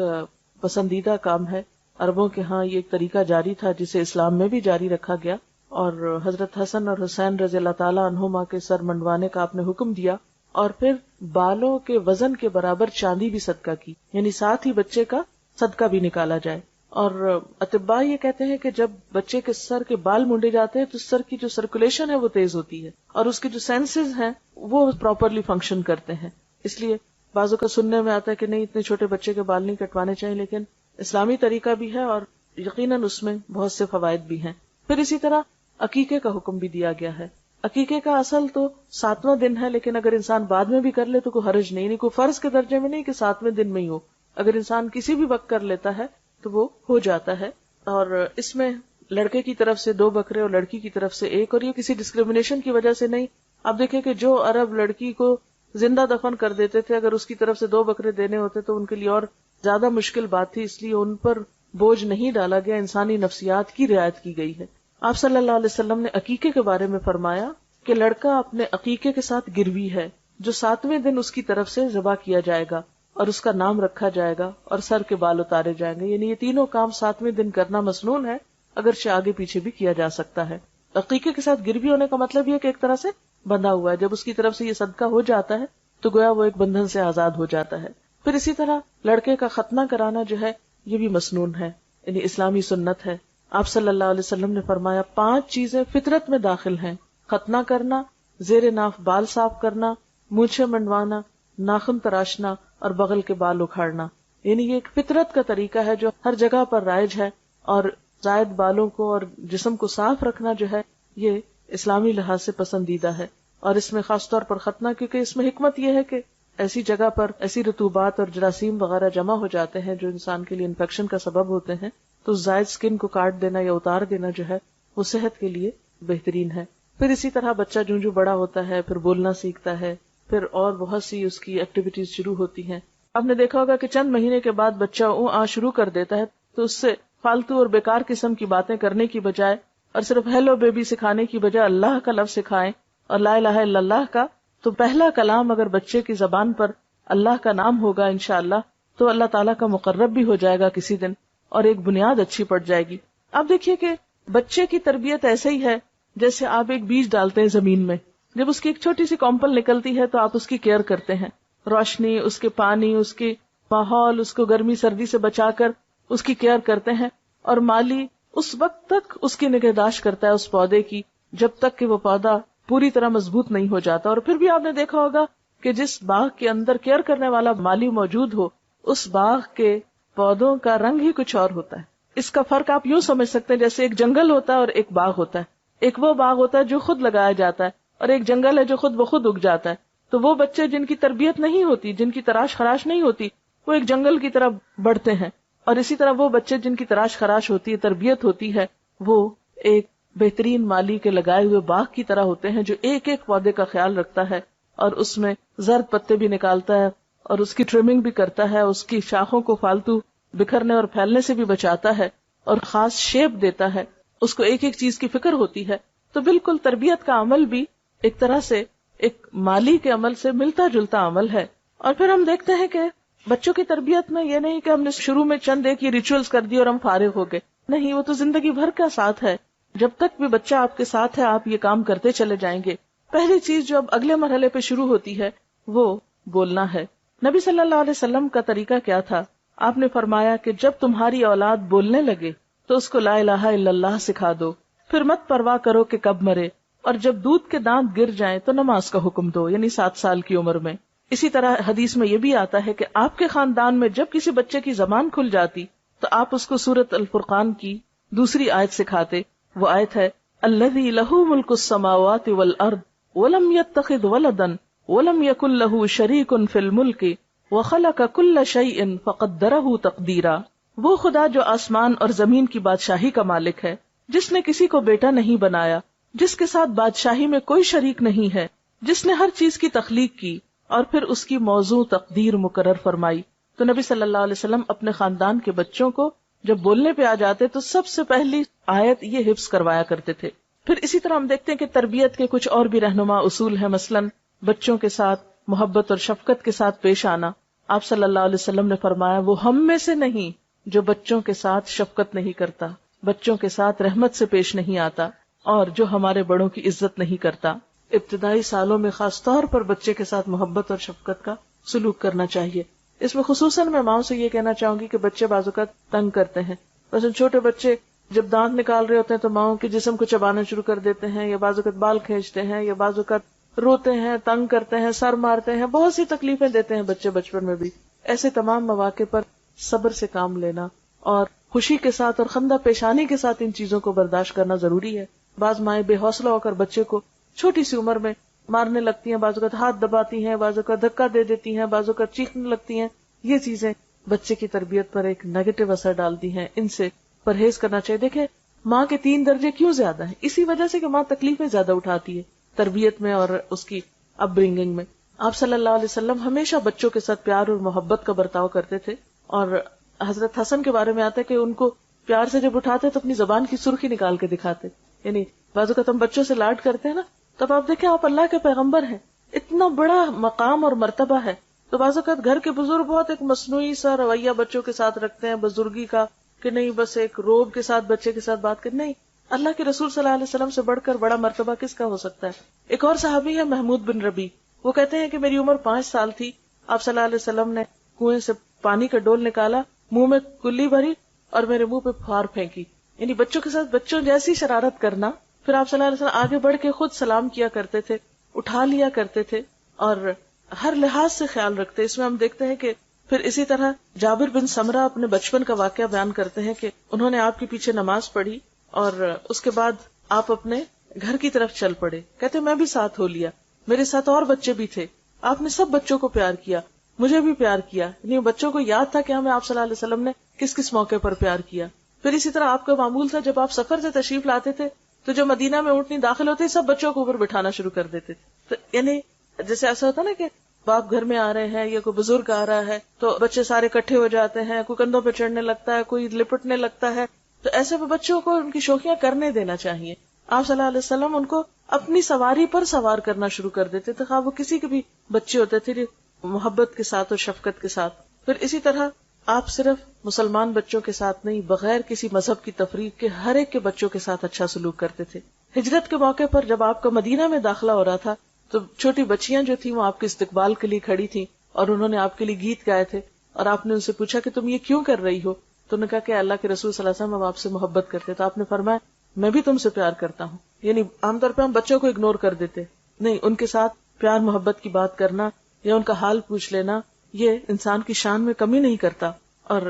پسندیدہ کام ہے۔ عربوں کے ہاں یہ ایک طریقہ جاری تھا جسے اسلام میں بھی جاری رکھا گیا، اور حضرت حسن اور حسین رضی اللہ تعالیٰ عنہما کے سر منڈوانے کا آپ نے حکم دیا، اور پھر بالوں کے وزن کے برابر چاندی بھی صدقہ کی، یعنی ساتھ ہی بچے کا صدقہ بھی نکالا جائے۔ اور اطباء یہ کہتے ہیں کہ جب بچے کے سر کے بال مونڈے جاتے ہیں تو سر کی جو سرکولیشن ہے وہ تیز ہوتی ہے اور اس کے جو سینسز ہیں وہ پراپرلی فنکشن کرتے ہیں. اس لیے بعضوں کا سننے میں آتا ہے کہ نہیں اتنے چھوٹے بچے کے بال نہیں کٹوانے چاہیے، لیکن اسلامی طریقہ بھی ہے اور یقیناً اس میں بہت سے فوائد بھی ہیں. پھر اسی طرح عقیقے کا حکم بھی دیا گیا ہے. عقیقے کا اصل تو 7واں دن ہے، لیکن اگر انسان بعد میں بھی کر لے تو کوئی حرج نہیں، کوئی فرض کے درجے میں نہیں کہ 7ویں دن میں ہی ہو. اگر انسان کسی بھی وقت کر لیتا ہے تو وہ ہو جاتا ہے. اور اس میں لڑکے کی طرف سے 2 بکرے اور لڑکی کی طرف سے 1، اور یہ کسی ڈسکریمنیشن کی وجہ سے نہیں. آپ دیکھیں کہ جو عرب لڑکی کو زندہ دفن کر دیتے تھے، اگر اس کی طرف سے 2 بکرے دینے ہوتے تو ان کے لیے اور زیادہ مشکل بات تھی، اس لیے ان پر بوجھ نہیں ڈالا گیا، انسانی نفسیات کی رعایت کی گئی ہے. آپ صلی اللہ علیہ وسلم نے عقیقے کے بارے میں فرمایا کہ لڑکا اپنے عقیقے کے ساتھ گروی ہے جو 7ویں دن اس کی طرف سے ذبح کیا جائے گا اور اس کا نام رکھا جائے گا اور سر کے بال اتارے جائیں گے. یعنی یہ تینوں کام 7ویں دن کرنا مسنون ہے، اگرچہ آگے پیچھے بھی کیا جا سکتا ہے. عقیقے کے ساتھ گروی ہونے کا مطلب یہ کہ ایک طرح سے بندھا ہوا ہے، جب اس کی طرف سے یہ صدقہ ہو جاتا ہے تو گویا وہ ایک بندھن سے آزاد ہو جاتا ہے. پھر اسی طرح لڑکے کا ختنہ کرانا جو ہے یہ بھی مسنون ہے، یعنی اسلامی سنت ہے. آپ صلی اللہ علیہ وسلم نے فرمایا 5 چیزیں فطرت میں داخل ہیں: ختنہ کرنا، زیر ناف بال صاف کرنا، مونچھیں منڈوانا، ناخن تراشنا اور بغل کے بال اکھاڑنا. یعنی یہ ایک فطرت کا طریقہ ہے جو ہر جگہ پر رائج ہے، اور زائد بالوں کو اور جسم کو صاف رکھنا جو ہے یہ اسلامی لحاظ سے پسندیدہ ہے. اور اس میں خاص طور پر ختنہ، کیونکہ اس میں حکمت یہ ہے کہ ایسی جگہ پر ایسی رطوبات اور جراثیم وغیرہ جمع ہو جاتے ہیں جو انسان کے لیے انفیکشن کا سبب ہوتے ہیں، تو زائد سکن کو کاٹ دینا یا اتار دینا جو ہے وہ صحت کے لیے بہترین ہے. پھر اسی طرح بچہ جو بڑا ہوتا ہے پھر بولنا سیکھتا ہے، پھر اور بہت سی اس کی ایکٹیویٹیز شروع ہوتی ہیں. آپ نے دیکھا ہوگا کہ چند مہینے کے بعد بچہ شروع کر دیتا ہے تو اس سے فالتو اور بیکار قسم کی باتیں کرنے کی بجائے اور صرف ہیلو بیبی سکھانے کی بجائے اللہ کا لفظ سکھائیں اور لا الہ الا اللہ کا، تو پہلا کلام اگر بچے کی زبان پر اللہ کا نام ہوگا انشاءاللہ تو اللہ تعالیٰ کا مقرب بھی ہو جائے گا کسی دن، اور ایک بنیاد اچھی پڑ جائے گی. آپ دیکھیے کہ بچے کی تربیت ایسے ہی ہے جیسے آپ ایک بیج ڈالتے ہیں زمین میں. جب اس کی ایک چھوٹی سی کمپل نکلتی ہے تو آپ اس کی کیئر کرتے ہیں، روشنی، اس کے پانی، اس کے ماحول، اس کو گرمی سردی سے بچا کر اس کی کیئر کرتے ہیں. اور مالی اس وقت تک اس کی نگہداشت کرتا ہے اس پودے کی جب تک کہ وہ پودا پوری طرح مضبوط نہیں ہو جاتا. اور پھر بھی آپ نے دیکھا ہوگا کہ جس باغ کے اندر کیئر کرنے والا مالی موجود ہو اس باغ کے پودوں کا رنگ ہی کچھ اور ہوتا ہے. اس کا فرق آپ یوں سمجھ سکتے ہیں جیسے ایک جنگل ہوتا ہے اور ایک باغ ہوتا ہے. ایک وہ باغ ہوتا ہے جو خود لگایا جاتا ہے اور ایک جنگل ہے جو خود بخود اگ جاتا ہے. تو وہ بچے جن کی تربیت نہیں ہوتی، جن کی تراش خراش نہیں ہوتی، وہ ایک جنگل کی طرح بڑھتے ہیں. اور اسی طرح وہ بچے جن کی تراش خراش ہوتی ہے، تربیت ہوتی ہے، وہ ایک بہترین مالی کے لگائے ہوئے باغ کی طرح ہوتے ہیں جو ایک ایک پودے کا خیال رکھتا ہے اور اس میں زرد پتے بھی نکالتا ہے اور اس کی ٹرمنگ بھی کرتا ہے، اس کی شاخوں کو فالتو بکھرنے اور پھیلنے سے بھی بچاتا ہے اور خاص شیپ دیتا ہے. اس کو ایک ایک چیز کی فکر ہوتی ہے. تو بالکل تربیت کا عمل بھی ایک طرح سے ایک مالی کے عمل سے ملتا جلتا عمل ہے. اور پھر ہم دیکھتے ہیں کہ بچوں کی تربیت میں یہ نہیں کہ ہم نے شروع میں چند ایک یہ ریچولز کر دی اور ہم فارغ ہو گئے. نہیں، وہ تو زندگی بھر کا ساتھ ہے. جب تک بھی بچہ آپ کے ساتھ ہے آپ یہ کام کرتے چلے جائیں گے. پہلی چیز جو اب اگلے مرحلے پہ شروع ہوتی ہے وہ بولنا ہے. نبی صلی اللہ علیہ وسلم کا طریقہ کیا تھا؟ آپ نے فرمایا کہ جب تمہاری اولاد بولنے لگے تو اس کو لا الہ الا اللہ سکھا دو، پھر مت پرواہ کرو کہ کب مرے، اور جب دودھ کے دانت گر جائیں تو نماز کا حکم دو، یعنی 7 سال کی عمر میں. اسی طرح حدیث میں یہ بھی آتا ہے کہ آپ کے خاندان میں جب کسی بچے کی زبان کھل جاتی تو آپ اس کو سورۃ الفرقان کی دوسری آیت سکھاتے. وہ آیت ہے الذی لہ ملک السماوات والارض ولم یتخذ ولدا ولم یکن لہ شریک فی الملک وخلق کل شیء فقدرہ تقدیرا. وہ خدا جو آسمان اور زمین کی بادشاہی کا مالک ہے، جس نے کسی کو بیٹا نہیں بنایا، جس کے ساتھ بادشاہی میں کوئی شریک نہیں ہے، جس نے ہر چیز کی تخلیق کی اور پھر اس کی موضوع تقدیر مقرر فرمائی. تو نبی صلی اللہ علیہ وسلم اپنے خاندان کے بچوں کو جب بولنے پہ آ جاتے تو سب سے پہلی آیت یہ حفظ کروایا کرتے تھے. پھر اسی طرح ہم دیکھتے ہیں کہ تربیت کے کچھ اور بھی رہنما اصول ہیں. مثلاً بچوں کے ساتھ محبت اور شفقت کے ساتھ پیش آنا. آپ صلی اللہ علیہ وسلم نے فرمایا وہ ہم میں سے نہیں جو بچوں کے ساتھ شفقت نہیں کرتا، بچوں کے ساتھ رحمت سے پیش نہیں آتا، اور جو ہمارے بڑوں کی عزت نہیں کرتا. ابتدائی سالوں میں خاص طور پر بچے کے ساتھ محبت اور شفقت کا سلوک کرنا چاہیے. اس میں خصوصاً میں ماؤں سے یہ کہنا چاہوں گی کہ بچے بعض اوقات تنگ کرتے ہیں مثلا چھوٹے بچے جب دانت نکال رہے ہوتے ہیں تو ماؤں کے جسم کو چبانا شروع کر دیتے ہیں، یا بعض اوقات بال کھینچتے ہیں، یا بعض اوقات روتے ہیں، تنگ کرتے ہیں، سر مارتے ہیں، بہت سی تکلیفیں دیتے ہیں بچے بچپن میں بھی. ایسے تمام مواقع پر صبر سے کام لینا اور خوشی کے ساتھ اور خندہ پیشانی کے ساتھ ان چیزوں کو برداشت کرنا ضروری ہے. بعض مائیں بے حوصلہ ہو کر بچے کو چھوٹی سی عمر میں مارنے لگتی ہیں، بعض اوقات ہاتھ دباتی ہیں، بعض اوقات دھکا دے دیتی ہیں، بعض اوقات چیخنے لگتی ہیں. یہ چیزیں بچے کی تربیت پر ایک نیگیٹو اثر ڈالتی ہیں، ان سے پرہیز کرنا چاہیے. دیکھیں ماں کے 3 درجے کیوں زیادہ ہیں؟ اسی وجہ سے کہ ماں تکلیفیں زیادہ اٹھاتی ہے تربیت میں اور اس کی اپ برنگنگ میں. آپ صلی اللہ علیہ وسلم ہمیشہ بچوں کے ساتھ پیار اور محبت کا برتاؤ کرتے تھے، اور حضرت حسن کے بارے میں آتا ہے کہ ان کو پیار سے جب اٹھاتے تو اپنی زبان کی سرخی نکال کے دکھاتے. یعنی بعض اوقات ہم بچوں سے لاڈ کرتے ہیں نا، تب آپ دیکھیں آپ اللہ کے پیغمبر ہیں، اتنا بڑا مقام اور مرتبہ ہے، تو بعض اوقات گھر کے بزرگ بہت ایک مصنوعی سا رویہ بچوں کے ساتھ رکھتے ہیں بزرگی کا، کہ نہیں بس ایک روب کے ساتھ بچے کے ساتھ بات کریں. نہیں، اللہ کے رسول صلی اللہ علیہ وسلم سے بڑھ کر بڑا مرتبہ کس کا ہو سکتا ہے؟ ایک اور صحابی ہے محمود بن ربی، وہ کہتے ہیں کہ میری عمر 5 سال تھی، آپ صلی اللہ علیہ وسلم نے کنویں سے پانی کا ڈول نکالا، منہ میں کلی بھری اور میرے منہ پہ پھار پھینکی. یعنی بچوں کے ساتھ بچوں جیسی شرارت کرنا. پھر آپ صلی اللہ علیہ وسلم آگے بڑھ کے خود سلام کیا کرتے تھے، اٹھا لیا کرتے تھے اور ہر لحاظ سے خیال رکھتے. اس میں ہم دیکھتے ہیں کہ پھر اسی طرح جابر بن سمرہ اپنے بچپن کا واقعہ بیان کرتے ہیں کہ انہوں نے آپ کے پیچھے نماز پڑھی اور اس کے بعد آپ اپنے گھر کی طرف چل پڑے. کہتے میں بھی ساتھ ہو لیا، میرے ساتھ اور بچے بھی تھے، آپ نے سب بچوں کو پیار کیا، مجھے بھی پیار کیا. یعنی بچوں کو یاد تھا کہ ہمیں آپ صلی اللہ علیہ وسلم نے کس کس موقع پر پیار کیا. پھر اسی طرح آپ کا معمول تھا جب آپ سفر سے تشریف لاتے تھے تو جو مدینہ میں اونٹنی داخل ہوتے سب بچوں کو اوپر بٹھانا شروع کر دیتے تھے. تو یعنی جیسے ایسا ہوتا نا کہ باپ گھر میں آ رہے ہیں یا کوئی بزرگ آ رہا ہے تو بچے سارے اکٹھے ہو جاتے ہیں، کوئی کندھوں پہ چڑھنے لگتا ہے، کوئی لپٹنے لگتا ہے. تو ایسے میں بچوں کو ان کی شوخیاں کرنے دینا چاہیے. آپ صلی اللہ علیہ وسلم ان کو اپنی سواری پر سوار کرنا شروع کر دیتے تھے، خواہ وہ کسی کے بھی بچے ہوتے تھے، محبت کے ساتھ اور شفقت کے ساتھ. پھر اسی طرح آپ صرف مسلمان بچوں کے ساتھ نہیں، بغیر کسی مذہب کی تفریق کے ہر ایک کے بچوں کے ساتھ اچھا سلوک کرتے تھے. ہجرت کے موقع پر جب آپ کا مدینہ میں داخلہ ہو رہا تھا تو چھوٹی بچیاں جو تھیں وہ آپ کے استقبال کے لیے کھڑی تھیں اور انہوں نے آپ کے لیے گیت گائے تھے، اور آپ نے ان سے پوچھا کہ تم یہ کیوں کر رہی ہو؟ تو انہوں نے کہا کہ اللہ کے رسول صلی اللہ علیہ وسلم ہم آپ سے محبت کرتے. تو آپ نے فرمایا میں بھی تم سے پیار کرتا ہوں. یعنی عام طور پہ ہم بچوں کو اگنور کر دیتے، نہیں، ان کے ساتھ پیار محبت کی بات کرنا یا ان کا حال پوچھ لینا یہ انسان کی شان میں کمی نہیں کرتا. اور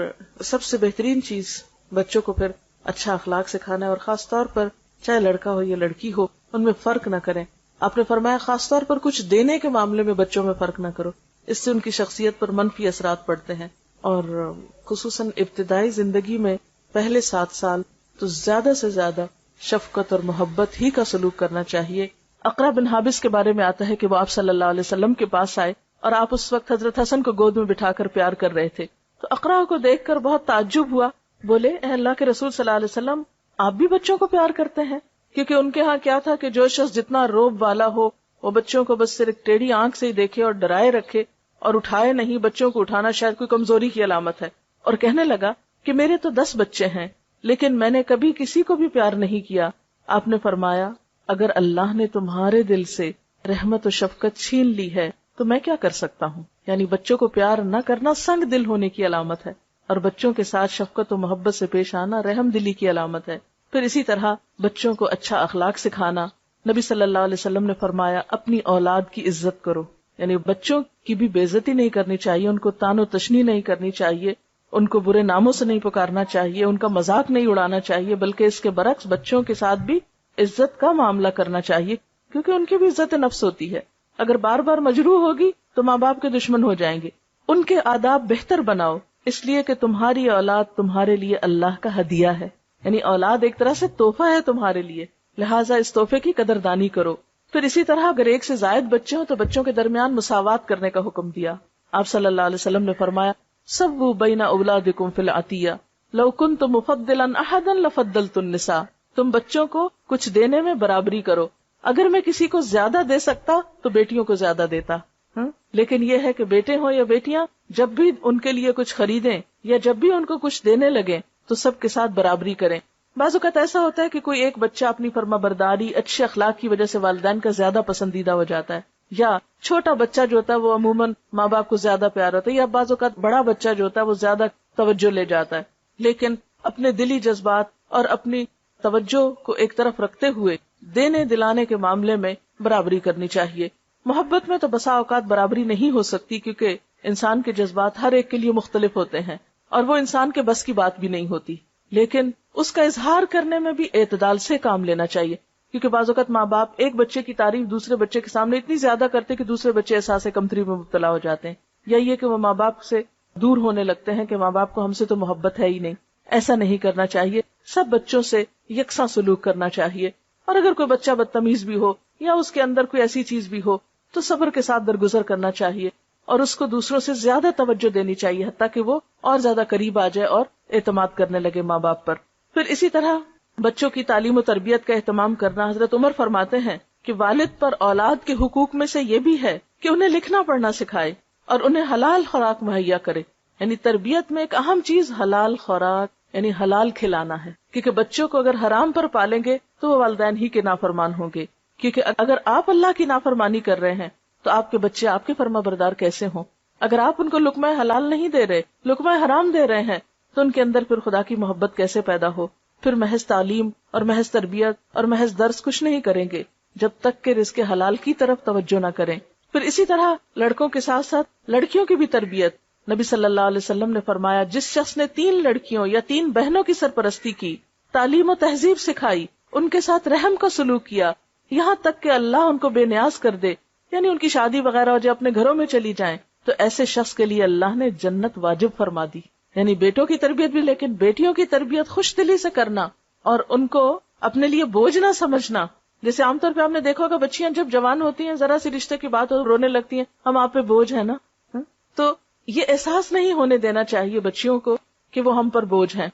سب سے بہترین چیز بچوں کو پھر اچھا اخلاق سکھانا ہے، اور خاص طور پر چاہے لڑکا ہو یا لڑکی ہو ان میں فرق نہ کریں. آپ نے فرمایا خاص طور پر کچھ دینے کے معاملے میں بچوں میں فرق نہ کرو، اس سے ان کی شخصیت پر منفی اثرات پڑتے ہیں. اور خصوصاً ابتدائی زندگی میں پہلے 7 سال تو زیادہ سے زیادہ شفقت اور محبت ہی کا سلوک کرنا چاہیے. اقرا بن حابس کے بارے میں آتا ہے کہ وہ آپ صلی اللہ علیہ وسلم کے پاس آئے اور آپ اس وقت حضرت حسن کو گود میں بٹھا کر پیار کر رہے تھے. تو اقرا کو دیکھ کر بہت تعجب ہوا، بولے اے اللہ کے رسول صلی اللہ علیہ وسلم آپ بھی بچوں کو پیار کرتے ہیں؟ کیونکہ ان کے ہاں کیا تھا کہ جو شخص جتنا روب والا ہو وہ بچوں کو بس صرف ٹیڑھی آنکھ سے ہی دیکھے اور ڈرائے رکھے اور اٹھائے نہیں. بچوں کو اٹھانا شاید کوئی کمزوری کی علامت ہے. اور کہنے لگا کہ میرے تو 10 بچے ہیں لیکن میں نے کبھی کسی کو بھی پیار نہیں کیا. آپ نے فرمایا اگر اللہ نے تمہارے دل سے رحمت و شفقت چھین لی ہے تو میں کیا کر سکتا ہوں. یعنی بچوں کو پیار نہ کرنا سنگ دل ہونے کی علامت ہے، اور بچوں کے ساتھ شفقت و محبت سے پیش آنا رحم دلی کی علامت ہے. پھر اسی طرح بچوں کو اچھا اخلاق سکھانا. نبی صلی اللہ علیہ وسلم نے فرمایا اپنی اولاد کی عزت کرو. یعنی بچوں کی بھی بے عزتی نہیں کرنی چاہیے، ان کو تان و تشنی نہیں کرنی چاہیے، ان کو برے ناموں سے نہیں پکارنا چاہیے، ان کا مذاق نہیں اڑانا چاہیے، بلکہ اس کے برعکس بچوں کے ساتھ بھی عزت کا معاملہ کرنا چاہیے، کیونکہ ان کی بھی عزت نفس ہوتی ہے. اگر بار بار مجروح ہوگی تو ماں باپ کے دشمن ہو جائیں گے. ان کے آداب بہتر بناؤ، اس لیے کہ تمہاری اولاد تمہارے لیے اللہ کا ہدیہ ہے. یعنی اولاد ایک طرح سے تحفہ ہے تمہارے لیے، لہٰذا اس تحفے کی قدردانی کرو. پھر اسی طرح اگر ایک سے زائد بچے ہوں تو بچوں کے درمیان مساوات کرنے کا حکم دیا. آپ صلی اللہ علیہ وسلم نے فرمایا سووا بین اولادکم فی العطیہ لو کنت مفضلا احدا لفضلت النساء. تم بچوں کو کچھ دینے میں برابری کرو، اگر میں کسی کو زیادہ دے سکتا تو بیٹیوں کو زیادہ دیتا. لیکن یہ ہے کہ بیٹے ہوں یا بیٹیاں جب بھی ان کے لیے کچھ خریدیں یا جب بھی ان کو کچھ دینے لگیں تو سب کے ساتھ برابری کریں. بعض اوقات ایسا ہوتا ہے کہ کوئی ایک بچہ اپنی فرما برداری اچھے اخلاق کی وجہ سے والدین کا زیادہ پسندیدہ ہو جاتا ہے، یا چھوٹا بچہ جو ہوتا ہے وہ عموماً ماں باپ کو زیادہ پیار ہوتا ہے، یا بعض اوقات بڑا بچہ جو ہوتا ہے وہ زیادہ توجہ لے جاتا ہے. لیکن اپنے دلی جذبات اور اپنی توجہ کو ایک طرف رکھتے ہوئے دینے دلانے کے معاملے میں برابری کرنی چاہیے. محبت میں تو بسا اوقات برابری نہیں ہو سکتی، کیونکہ انسان کے جذبات ہر ایک کے لیے مختلف ہوتے ہیں اور وہ انسان کے بس کی بات بھی نہیں ہوتی، لیکن اس کا اظہار کرنے میں بھی اعتدال سے کام لینا چاہیے. کیونکہ بعض اوقات ماں باپ ایک بچے کی تعریف دوسرے بچے کے سامنے اتنی زیادہ کرتے کہ دوسرے بچے احساس کمتری میں مبتلا ہو جاتے ہیں، یا یہ کہ وہ ماں باپ سے دور ہونے لگتے ہیں کہ ماں باپ کو ہم سے تو محبت ہے ہی نہیں. ایسا نہیں کرنا چاہیے. سب بچوں سے یکساں سلوک کرنا چاہیے، اور اگر کوئی بچہ بدتمیز بھی ہو یا اس کے اندر کوئی ایسی چیز بھی ہو تو صبر کے ساتھ درگزر کرنا چاہیے اور اس کو دوسروں سے زیادہ توجہ دینی چاہیے، حتیٰ کہ وہ اور زیادہ قریب آ جائے اور اعتماد کرنے لگے ماں باپ پر. پھر اسی طرح بچوں کی تعلیم و تربیت کا اہتمام کرنا. حضرت عمر فرماتے ہیں کہ والد پر اولاد کے حقوق میں سے یہ بھی ہے کہ انہیں لکھنا پڑھنا سکھائے اور انہیں حلال خوراک مہیا کرے. یعنی تربیت میں ایک اہم چیز حلال خوراک یعنی حلال کھلانا ہے، کیونکہ بچوں کو اگر حرام پر پالیں گے تو وہ والدین ہی کے نافرمان ہوں گے. کیونکہ اگر آپ اللہ کی نافرمانی کر رہے ہیں تو آپ کے بچے آپ کے فرما بردار کیسے ہوں؟ اگر آپ ان کو لقمہ حلال نہیں دے رہے، لقمہ حرام دے رہے ہیں، تو ان کے اندر پھر خدا کی محبت کیسے پیدا ہو؟ پھر محض تعلیم اور محض تربیت اور محض درس کچھ نہیں کریں گے جب تک کہ رزق حلال کی طرف توجہ نہ کریں. پھر اسی طرح لڑکوں کے ساتھ ساتھ لڑکیوں کی بھی تربیت. نبی صلی اللہ علیہ وسلم نے فرمایا، جس شخص نے 3 لڑکیوں یا 3 بہنوں کی سرپرستی کی، تعلیم و تہذیب سکھائی، ان کے ساتھ رحم کا سلوک کیا، یہاں تک کہ اللہ ان کو بے نیاز کر دے، یعنی ان کی شادی وغیرہ ہو جائے، اپنے گھروں میں چلی جائیں، تو ایسے شخص کے لیے اللہ نے جنت واجب فرما دی. یعنی بیٹوں کی تربیت بھی، لیکن بیٹیوں کی تربیت خوش دلی سے کرنا اور ان کو اپنے لیے بوجھ نہ سمجھنا. جیسے عام طور پہ آپ نے دیکھا ہوگا بچیاں جب جوان ہوتی ہیں ذرا سی رشتے کی بات ہو رونے لگتی ہیں، ہم آپ پہ بوجھ ہے نا. تو یہ احساس نہیں ہونے دینا چاہیے بچیوں کو کہ وہ ہم پر بوجھ ہیں.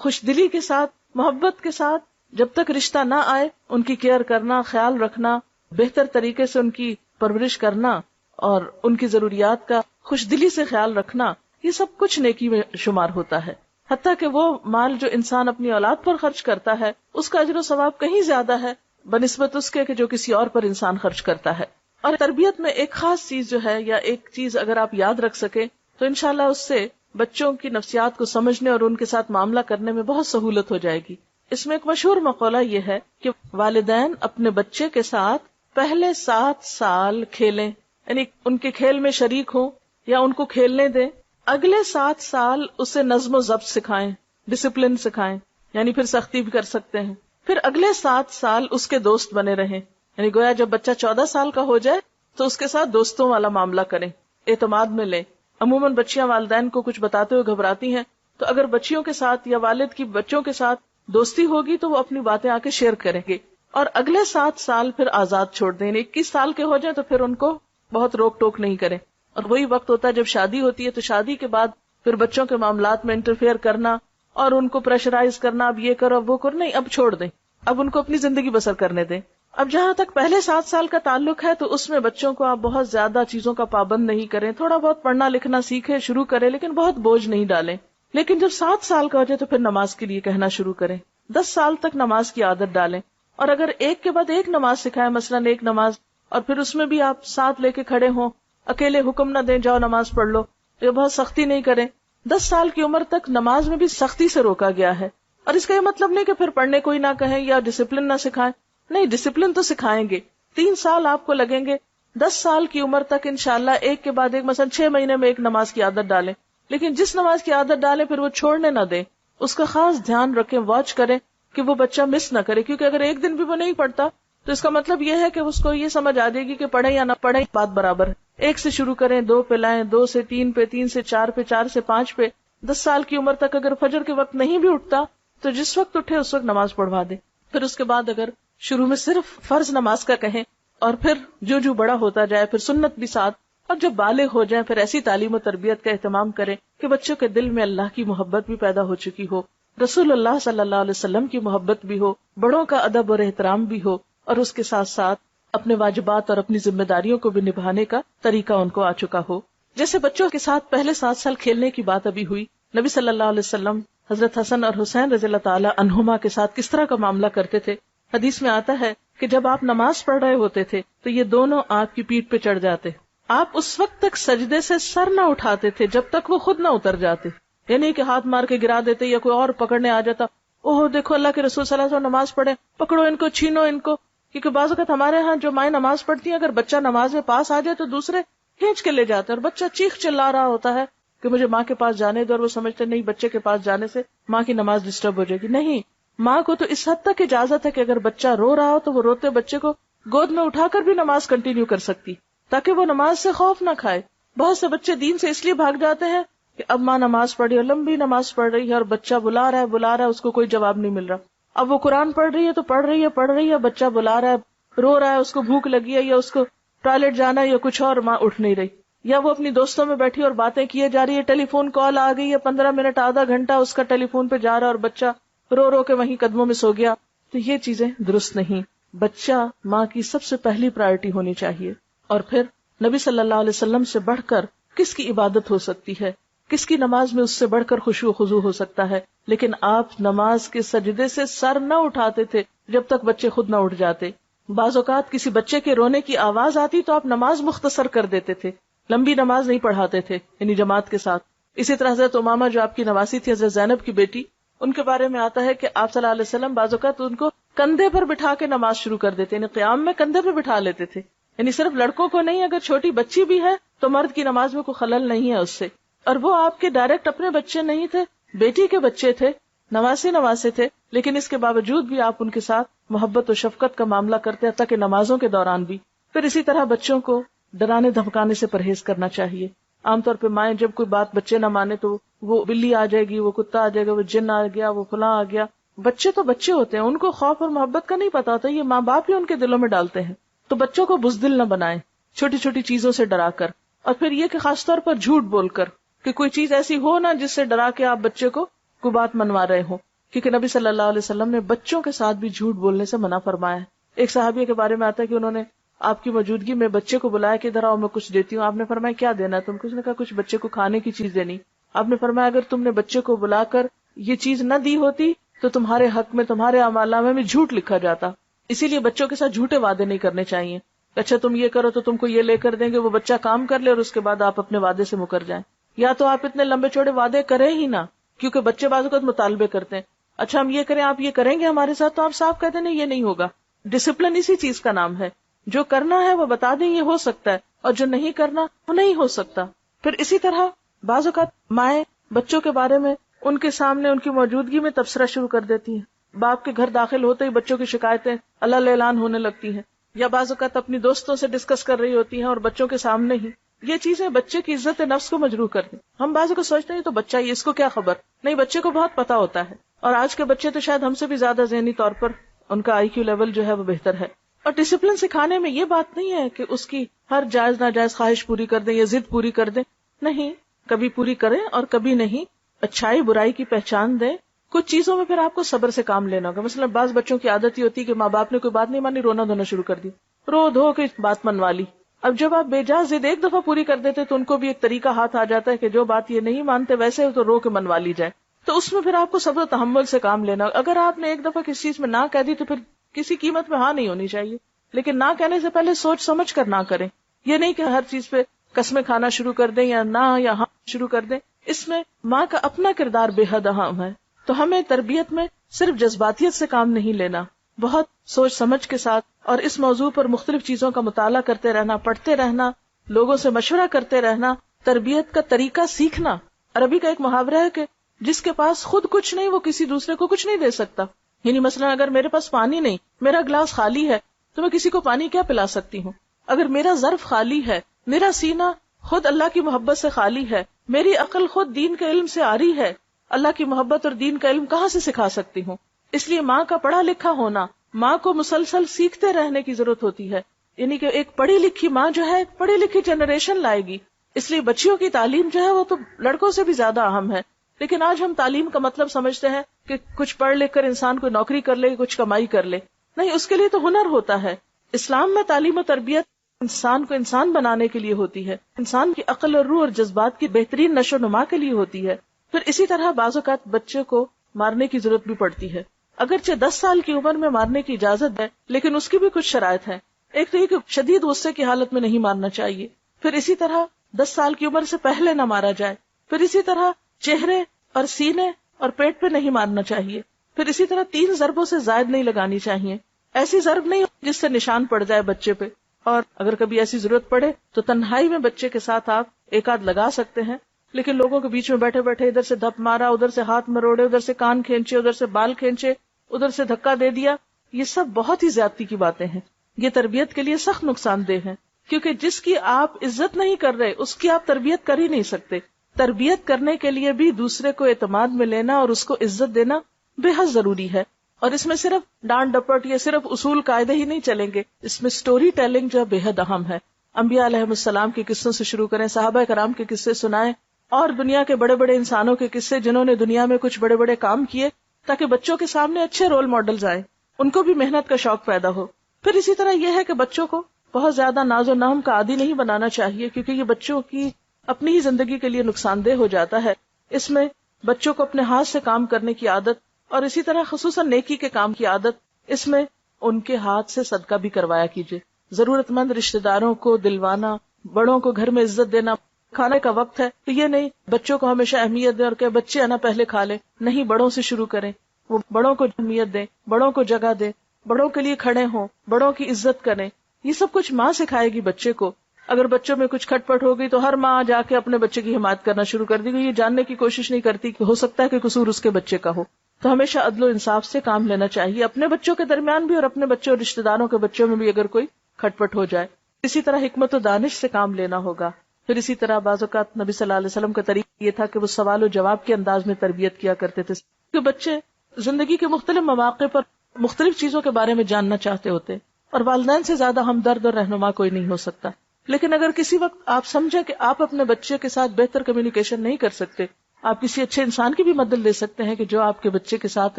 خوش دلی کے ساتھ، محبت کے ساتھ جب تک رشتہ نہ آئے ان کی کیئر کرنا، خیال رکھنا، بہتر طریقے سے ان کی پرورش کرنا اور ان کی ضروریات کا خوش دلی سے خیال رکھنا، یہ سب کچھ نیکی میں شمار ہوتا ہے. حتیٰ کہ وہ مال جو انسان اپنی اولاد پر خرچ کرتا ہے اس کا اجر و ثواب کہیں زیادہ ہے بنسبت اس کے کہ جو کسی اور پر انسان خرچ کرتا ہے. اور تربیت میں ایک خاص چیز جو ہے یا ایک چیز اگر آپ یاد رکھ سکیں تو انشاءاللہ اس سے بچوں کی نفسیات کو سمجھنے اور ان کے ساتھ معاملہ کرنے میں بہت سہولت ہو جائے گی. اس میں ایک مشہور مقولہ یہ ہے کہ والدین اپنے بچے کے ساتھ پہلے 7 سال کھیلیں، یعنی ان کے کھیل میں شریک ہوں یا ان کو کھیلنے دیں. اگلے 7 سال اسے نظم و ضبط سکھائیں، ڈسپلن سکھائیں، یعنی پھر سختی بھی کر سکتے ہیں. پھر اگلے 7 سال اس کے دوست بنے رہیں، یعنی گویا جب بچہ 14 سال کا ہو جائے تو اس کے ساتھ دوستوں والا معاملہ کریں، اعتماد میں لیں. عموماً بچیاں والدین کو کچھ بتاتے ہوئے گھبراتی ہیں، تو اگر بچیوں کے ساتھ یا والد کی بچوں کے ساتھ دوستی ہوگی تو وہ اپنی باتیں آ کے شیئر کریں گے. اور اگلے 7 سال پھر آزاد چھوڑ دیں، 21 سال کے ہو جائیں تو پھر ان کو بہت روک ٹوک نہیں کریں. اور وہی وقت ہوتا ہے جب شادی ہوتی ہے، تو شادی کے بعد پھر بچوں کے معاملات میں انٹرفیئر کرنا اور ان کو پریشرائز کرنا، اب یہ کرو اب وہ کرو، نہیں، اب چھوڑ دیں، اب ان کو اپنی زندگی بسر کرنے دیں. اب جہاں تک پہلے 7 سال کا تعلق ہے تو اس میں بچوں کو آپ بہت زیادہ چیزوں کا پابند نہیں کریں، تھوڑا بہت پڑھنا لکھنا سیکھیں، شروع کریں، لیکن بہت بوجھ نہیں ڈالیں. لیکن جب 7 سال کا ہو جائے تو پھر نماز کے لیے کہنا شروع کریں، 10 سال تک نماز کی عادت ڈالیں. اور اگر ایک کے بعد ایک نماز سکھائیں، مثلاً ایک نماز، اور پھر اس میں بھی آپ ساتھ لے کے کھڑے ہوں، اکیلے حکم نہ دیں جاؤ نماز پڑھ لو، یہ بہت سختی نہیں کریں. 10 سال کی عمر تک نماز میں بھی سختی سے روکا گیا ہے. اور اس کا یہ مطلب نہیں کہ پھر پڑھنے کوئی نہ کہیں یا ڈسپلن نہ سکھائیں، نہیں، ڈسپلن تو سکھائیں گے. 3 سال آپ کو لگیں گے. 10 سال کی عمر تک انشاءاللہ ایک کے بعد ایک، مثلا 6 مہینے میں ایک نماز کی عادت ڈالیں. لیکن جس نماز کی عادت ڈالیں پھر وہ چھوڑنے نہ دیں، اس کا خاص دھیان رکھیں، واچ کریں کہ وہ بچہ مس نہ کرے. کیونکہ اگر ایک دن بھی وہ نہیں پڑھتا تو اس کا مطلب یہ ہے کہ اس کو یہ سمجھ آ جائے گی کہ پڑھے یا نہ پڑھے بات برابر ہے. 1 سے شروع کریں، 2 پہ لائیں، 2 سے 3 پہ، 3 سے 4 پہ، 4 سے 5 پہ. 10 سال کی عمر تک اگر فجر کے وقت نہیں بھی اٹھتا تو جس وقت اٹھے اس وقت نماز پڑھوا دیں. پھر اس کے بعد اگر شروع میں صرف فرض نماز کا کہیں اور پھر جو بڑا ہوتا جائے پھر سنت بھی ساتھ، اور جب بالغ ہو جائیں پھر ایسی تعلیم و تربیت کا اہتمام کریں کہ بچوں کے دل میں اللہ کی محبت بھی پیدا ہو چکی ہو، رسول اللہ صلی اللہ علیہ وسلم کی محبت بھی ہو، بڑوں کا ادب اور احترام بھی ہو، اور اس کے ساتھ ساتھ اپنے واجبات اور اپنی ذمہ داریوں کو بھی نبھانے کا طریقہ ان کو آ چکا ہو. جیسے بچوں کے ساتھ پہلے 7 سال کھیلنے کی بات ابھی ہوئی، نبی صلی اللہ علیہ وسلم حضرت حسن اور حسین رضی اللہ تعالی عنہما کے ساتھ کس طرح کا معاملہ کرتے تھے. حدیث میں آتا ہے کہ جب آپ نماز پڑھ رہے ہوتے تھے تو یہ دونوں آپ کی پیٹھ پہ چڑھ جاتے. آپ اس وقت تک سجدے سے سر نہ اٹھاتے تھے جب تک وہ خود نہ اتر جاتے. یعنی کہ ہاتھ مار کے گرا دیتے یا کوئی اور پکڑنے آ جاتا، اوہ دیکھو اللہ کے رسول صلی اللہ علیہ وسلم نماز پڑھے، پکڑو ان کو، چھینو ان کو. کیونکہ بعض اوقات ہمارے ہاں جو مائیں نماز پڑھتی ہیں، اگر بچہ نماز میں پاس آ جائے تو دوسرے کھینچ کے لے جاتے ہیں، اور بچہ چیخ چلا رہا ہوتا ہے کہ مجھے ماں کے پاس جانے دو، اور وہ سمجھتے نہیں بچے کے پاس جانے سے ماں کی نماز ڈسٹرب ہو جائے گی. نہیں، ماں کو تو اس حد تک اجازت ہے کہ اگر بچہ رو رہا ہو تو وہ روتے بچے کو گود میں اٹھا کر بھی نماز کنٹینیو کر سکتی، تاکہ وہ نماز سے خوف نہ کھائے. بہت سے بچے دین سے اس لیے بھاگ جاتے ہیں کہ اب ماں نماز پڑھ رہی ہے، لمبی نماز پڑھ رہی ہے، اور بچہ بلا رہا ہے، اس کو کوئی جواب نہیں مل رہا. اب وہ قرآن پڑھ رہی ہے تو پڑھ رہی ہے، بچہ بلا رہا ہے، رو رہا ہے، اس کو بھوک لگی ہے یا اس کو ٹوائلٹ جانا ہے یا کچھ اور، ماں اٹھ نہیں رہی. یا وہ اپنی دوستوں میں بیٹھی اور باتیں کیے جا رہی ہے، ٹیلی فون کال آ گئی ہے، 15 منٹ آدھا گھنٹہ اس کا ٹیلی فون پہ جا رہا ہے، اور بچہ رو رو کے وہیں قدموں میں سو گیا. تو یہ چیزیں درست نہیں. بچہ ماں کی سب سے پہلی پرائرٹی ہونی چاہیے. اور پھر نبی صلی اللہ علیہ وسلم سے بڑھ کر کس کی عبادت ہو سکتی ہے، کس کی نماز میں اس سے بڑھ کر خشوع و خضوع ہو سکتا ہے. لیکن آپ نماز کے سجدے سے سر نہ اٹھاتے تھے جب تک بچے خود نہ اٹھ جاتے. بعض اوقات کسی بچے کے رونے کی آواز آتی تو آپ نماز مختصر کر دیتے تھے، لمبی نماز نہیں پڑھاتے تھے، یعنی جماعت کے ساتھ. اسی طرح حضرت امامہ جو آپ کی نواسی تھی، حضرت زینب کی بیٹی، ان کے بارے میں آتا ہے کہ آپ صلی اللہ علیہ وسلم بعض اوقات ان کو کندھے پر بٹھا کے نماز شروع کر دیتے، یعنی قیام میں کندھے پہ بٹھا لیتے تھے. یعنی صرف لڑکوں کو نہیں، اگر چھوٹی بچی بھی ہے تو مرد کی نماز میں کوئی خلل نہیں ہے اس سے. اور وہ آپ کے ڈائریکٹ اپنے بچے نہیں تھے، بیٹی کے بچے تھے، نواسے تھے، لیکن اس کے باوجود بھی آپ ان کے ساتھ محبت و شفقت کا معاملہ کرتے حتیٰ کہ نمازوں کے دوران بھی. پھر اسی طرح بچوں کو ڈرانے دھمکانے سے پرہیز کرنا چاہیے. عام طور پہ مائیں جب کوئی بات بچے نہ مانے تو وہ بلی آ جائے گی، وہ کتا آ جائے گا، وہ جن آ گیا، وہ فلاں آ گیا. بچے تو بچے ہوتے ہیں، ان کو خوف اور محبت کا نہیں پتا ہوتا، یہ ماں باپ ہی ان کے دلوں میں ڈالتے ہیں. تو بچوں کو بزدل نہ بنائیں چھوٹی چھوٹی چیزوں سے ڈرا کر. اور پھر یہ کہ خاص طور پر جھوٹ بول کر، کہ کوئی چیز ایسی ہو نا جس سے ڈرا کے آپ بچے کو کوئی بات منوا رہے ہو. کیونکہ نبی صلی اللہ علیہ وسلم نے بچوں کے ساتھ بھی جھوٹ بولنے سے منع فرمایا ہے. ایک صحابیہ کے بارے میں آتا ہے کہ انہوں نے آپ کی موجودگی میں بچے کو بلایا کہ ادھر آؤ میں کچھ دیتی ہوں. آپ نے فرمایا کیا دینا ہے تم کو؟ اس نے کہا کچھ بچے کو کھانے کی چیز دینی. آپ نے فرمایا اگر تم نے بچے کو بلا کر یہ چیز نہ دی ہوتی تو تمہارے حق میں تمہارے اعمالنامے میں جھوٹ لکھا جاتا. اسی لیے بچوں کے ساتھ جھوٹے وعدے نہیں کرنے چاہیے. اچھا تم یہ کرو تو تم کو یہ لے کر دیں گے، وہ بچہ کام کر لے اور اس کے بعد آپ اپنے وعدے سے مکر جائیں. یا تو آپ اتنے لمبے چوڑے وعدے کریں ہی نہ، کیونکہ بچے بعض اوقات مطالبے کرتے ہیں، اچھا ہم یہ کریں، آپ یہ کریں گے ہمارے ساتھ، تو آپ صاف کہتے ہیں نہیں یہ نہیں ہوگا. ڈسپلن اسی چیز کا نام ہے. جو کرنا ہے وہ بتا دیں یہ ہو سکتا ہے، اور جو نہیں کرنا وہ نہیں ہو سکتا. پھر اسی طرح بعض اوقات مائیں بچوں کے بارے میں ان کے سامنے ان کی موجودگی میں تبصرہ شروع کر دیتی ہیں. باپ کے گھر داخل ہوتے ہی بچوں کی شکایتیں اللہ اعلان ہونے لگتی ہیں، یا بعض اوقات اپنی دوستوں سے ڈسکس کر رہی ہوتی ہیں اور بچوں کے سامنے ہی. یہ چیزیں بچے کی عزت نفس کو مجروح کر دیں. ہم بعض اوقات سوچتے ہیں یہ تو بچہ ہی، اس کو کیا خبر. نہیں، بچے کو بہت پتا ہوتا ہے. اور آج کے بچے تو شاید ہم سے بھی زیادہ ذہنی طور پر ان کا IQ لیول جو ہے وہ بہتر ہے. اور ڈسپلن سکھانے میں یہ بات نہیں ہے کہ اس کی ہر جائز ناجائز خواہش پوری کر دیں یا ضد پوری کر دیں. نہیں، کبھی پوری کریں اور کبھی نہیں. اچھائی برائی کی پہچان دیں. کچھ چیزوں میں پھر آپ کو صبر سے کام لینا ہوگا. مثلا بعض بچوں کی عادت ہی ہوتی ہے کہ ماں باپ نے کوئی بات نہیں مانی، رونا دھونا شروع کر دی، رو دھو کے بات منوا لی. اب جب آپ بے جا ضد ایک دفعہ پوری کر دیتے تو ان کو بھی ایک طریقہ ہاتھ آ جاتا ہے کہ جو بات یہ نہیں مانتے ویسے تو رو کے منوا لی جائے. تو اس میں پھر آپ کو صبر و تحمل سے کام لینا. اگر آپ نے ایک دفعہ کسی چیز میں نہ کہہ دی تو پھر کسی قیمت میں ہاں نہیں ہونی چاہیے. لیکن نہ کہنے سے پہلے سوچ سمجھ کر نہ کریں. یہ نہیں کہ ہر چیز پہ قسمیں کھانا شروع کر دیں یا نہ یا ہاں شروع کر دیں. اس میں ماں کا اپنا کردار بے حد اہم ہے. تو ہمیں تربیت میں صرف جذباتیت سے کام نہیں لینا، بہت سوچ سمجھ کے ساتھ، اور اس موضوع پر مختلف چیزوں کا مطالعہ کرتے رہنا، پڑھتے رہنا، لوگوں سے مشورہ کرتے رہنا، تربیت کا طریقہ سیکھنا. عربی کا ایک محاورہ ہے کہ جس کے پاس خود کچھ نہیں وہ کسی دوسرے کو کچھ نہیں دے سکتا. یعنی مثلا اگر میرے پاس پانی نہیں، میرا گلاس خالی ہے، تو میں کسی کو پانی کیا پلا سکتی ہوں؟ اگر میرا ظرف خالی ہے، میرا سینہ خود اللہ کی محبت سے خالی ہے، میری عقل خود دین کے علم سے آری ہے، اللہ کی محبت اور دین کا علم کہاں سے سکھا سکتی ہوں؟ اس لیے ماں کا پڑھا لکھا ہونا، ماں کو مسلسل سیکھتے رہنے کی ضرورت ہوتی ہے. یعنی کہ ایک پڑھی لکھی ماں جو ہے ایک پڑھی لکھی جنریشن لائے گی. اس لیے بچیوں کی تعلیم جو ہے وہ تو لڑکوں سے بھی زیادہ اہم ہے. لیکن آج ہم تعلیم کا مطلب سمجھتے ہیں کہ کچھ پڑھ لکھ کر انسان کوئی نوکری کر لے، کچھ کمائی کر لے. نہیں، اس کے لیے تو ہنر ہوتا ہے. اسلام میں تعلیم و تربیت انسان کو انسان بنانے کے لیے ہوتی ہے، انسان کی عقل اور روح اور جذبات کی بہترین نشو و نما کے لیے ہوتی ہے. پھر اسی طرح بعض اوقات بچے کو مارنے کی ضرورت بھی پڑتی ہے. اگرچہ 10 سال کی عمر میں مارنے کی اجازت ہے، لیکن اس کی بھی کچھ شرائط ہیں. ایک تو یہ کہ شدید غصے کی حالت میں نہیں مارنا چاہیے. پھر اسی طرح 10 سال کی عمر سے پہلے نہ مارا جائے. پھر اسی طرح چہرے اور سینے اور پیٹ پہ نہیں مارنا چاہیے. پھر اسی طرح 3 ضربوں سے زائد نہیں لگانی چاہیے. ایسی ضرب نہیں جس سے نشان پڑ جائے بچے پہ. اور اگر کبھی ایسی ضرورت پڑے تو تنہائی میں بچے کے ساتھ آپ ایک آدھ لگا سکتے ہیں، لیکن لوگوں کے بیچ میں بیٹھے بیٹھے ادھر سے دھپ مارا، ادھر سے ہاتھ مروڑے، ادھر سے کان کھینچے، ادھر سے بال کھینچے، ادھر سے دھکا دے دیا، یہ سب بہت ہی زیادتی کی باتیں ہیں. یہ تربیت کے لیے سخت نقصان دہ ہیں، کیونکہ جس کی آپ عزت نہیں کر رہے اس کی آپ تربیت کر ہی نہیں سکتے. تربیت کرنے کے لیے بھی دوسرے کو اعتماد میں لینا اور اس کو عزت دینا بے حد ضروری ہے. اور اس میں صرف ڈانٹ ڈپٹ یا صرف اصول قاعدے ہی نہیں چلیں گے، اس میں سٹوری ٹیلنگ جو بے حد اہم ہے. انبیاء علیہ السلام کے قصوں سے شروع کریں، صحابہ کرام کے قصے سنائیں، اور دنیا کے بڑے بڑے انسانوں کے قصے جنہوں نے دنیا میں کچھ بڑے بڑے کام کیے، تاکہ بچوں کے سامنے اچھے رول ماڈلز آئیں، ان کو بھی محنت کا شوق پیدا ہو. پھر اسی طرح یہ ہے کہ بچوں کو بہت زیادہ ناز و نام کا عادی نہیں بنانا چاہیے، کیونکہ یہ بچوں کی اپنی ہی زندگی کے لیے نقصان دہ ہو جاتا ہے. اس میں بچوں کو اپنے ہاتھ سے کام کرنے کی عادت، اور اسی طرح خصوصاً نیکی کے کام کی عادت، اس میں ان کے ہاتھ سے صدقہ بھی کروایا کیجیے. ضرورت مند رشتہ داروں کو دلوانا، بڑوں کو گھر میں عزت دینا. کھانے کا وقت ہے تو یہ نہیں بچوں کو ہمیشہ اہمیت دیں اور کہ بچے آنا پہلے کھا لیں، نہیں، بڑوں سے شروع کریں. وہ بڑوں کو اہمیت دیں، بڑوں کو جگہ دیں، بڑوں کے لیے کھڑے ہوں، بڑوں کی عزت کریں. یہ سب کچھ ماں سکھائے گی بچے کو. اگر بچوں میں کچھ کھٹ پٹ ہو گئی تو ہر ماں جا کے اپنے بچے کی حمایت کرنا شروع کر دی گئی، یہ جاننے کی کوشش نہیں کرتی کہ ہو سکتا ہے کہ قصور اس کے بچے کا ہو. تو ہمیشہ عدل و انصاف سے کام لینا چاہیے، اپنے بچوں کے درمیان بھی اور اپنے بچوں اور رشتہ داروں کے بچوں میں بھی اگر کوئی کھٹ پٹ ہو جائے. اسی طرح حکمت و دانش سے کام لینا ہوگا. پھر اسی طرح بعض اوقات نبی صلی اللہ علیہ وسلم کا طریقہ یہ تھا کہ وہ سوال و جواب کے انداز میں تربیت کیا کرتے تھے، کہ بچے زندگی کے مختلف مواقع پر مختلف چیزوں کے بارے میں جاننا چاہتے ہوتے، اور والدین سے زیادہ ہمدرد اور رہنما کوئی نہیں ہو سکتا. لیکن اگر کسی وقت آپ سمجھیں کہ آپ اپنے بچے کے ساتھ بہتر کمیونیکیشن نہیں کر سکتے، آپ کسی اچھے انسان کی بھی مدد لے سکتے ہیں کہ جو آپ کے بچے کے ساتھ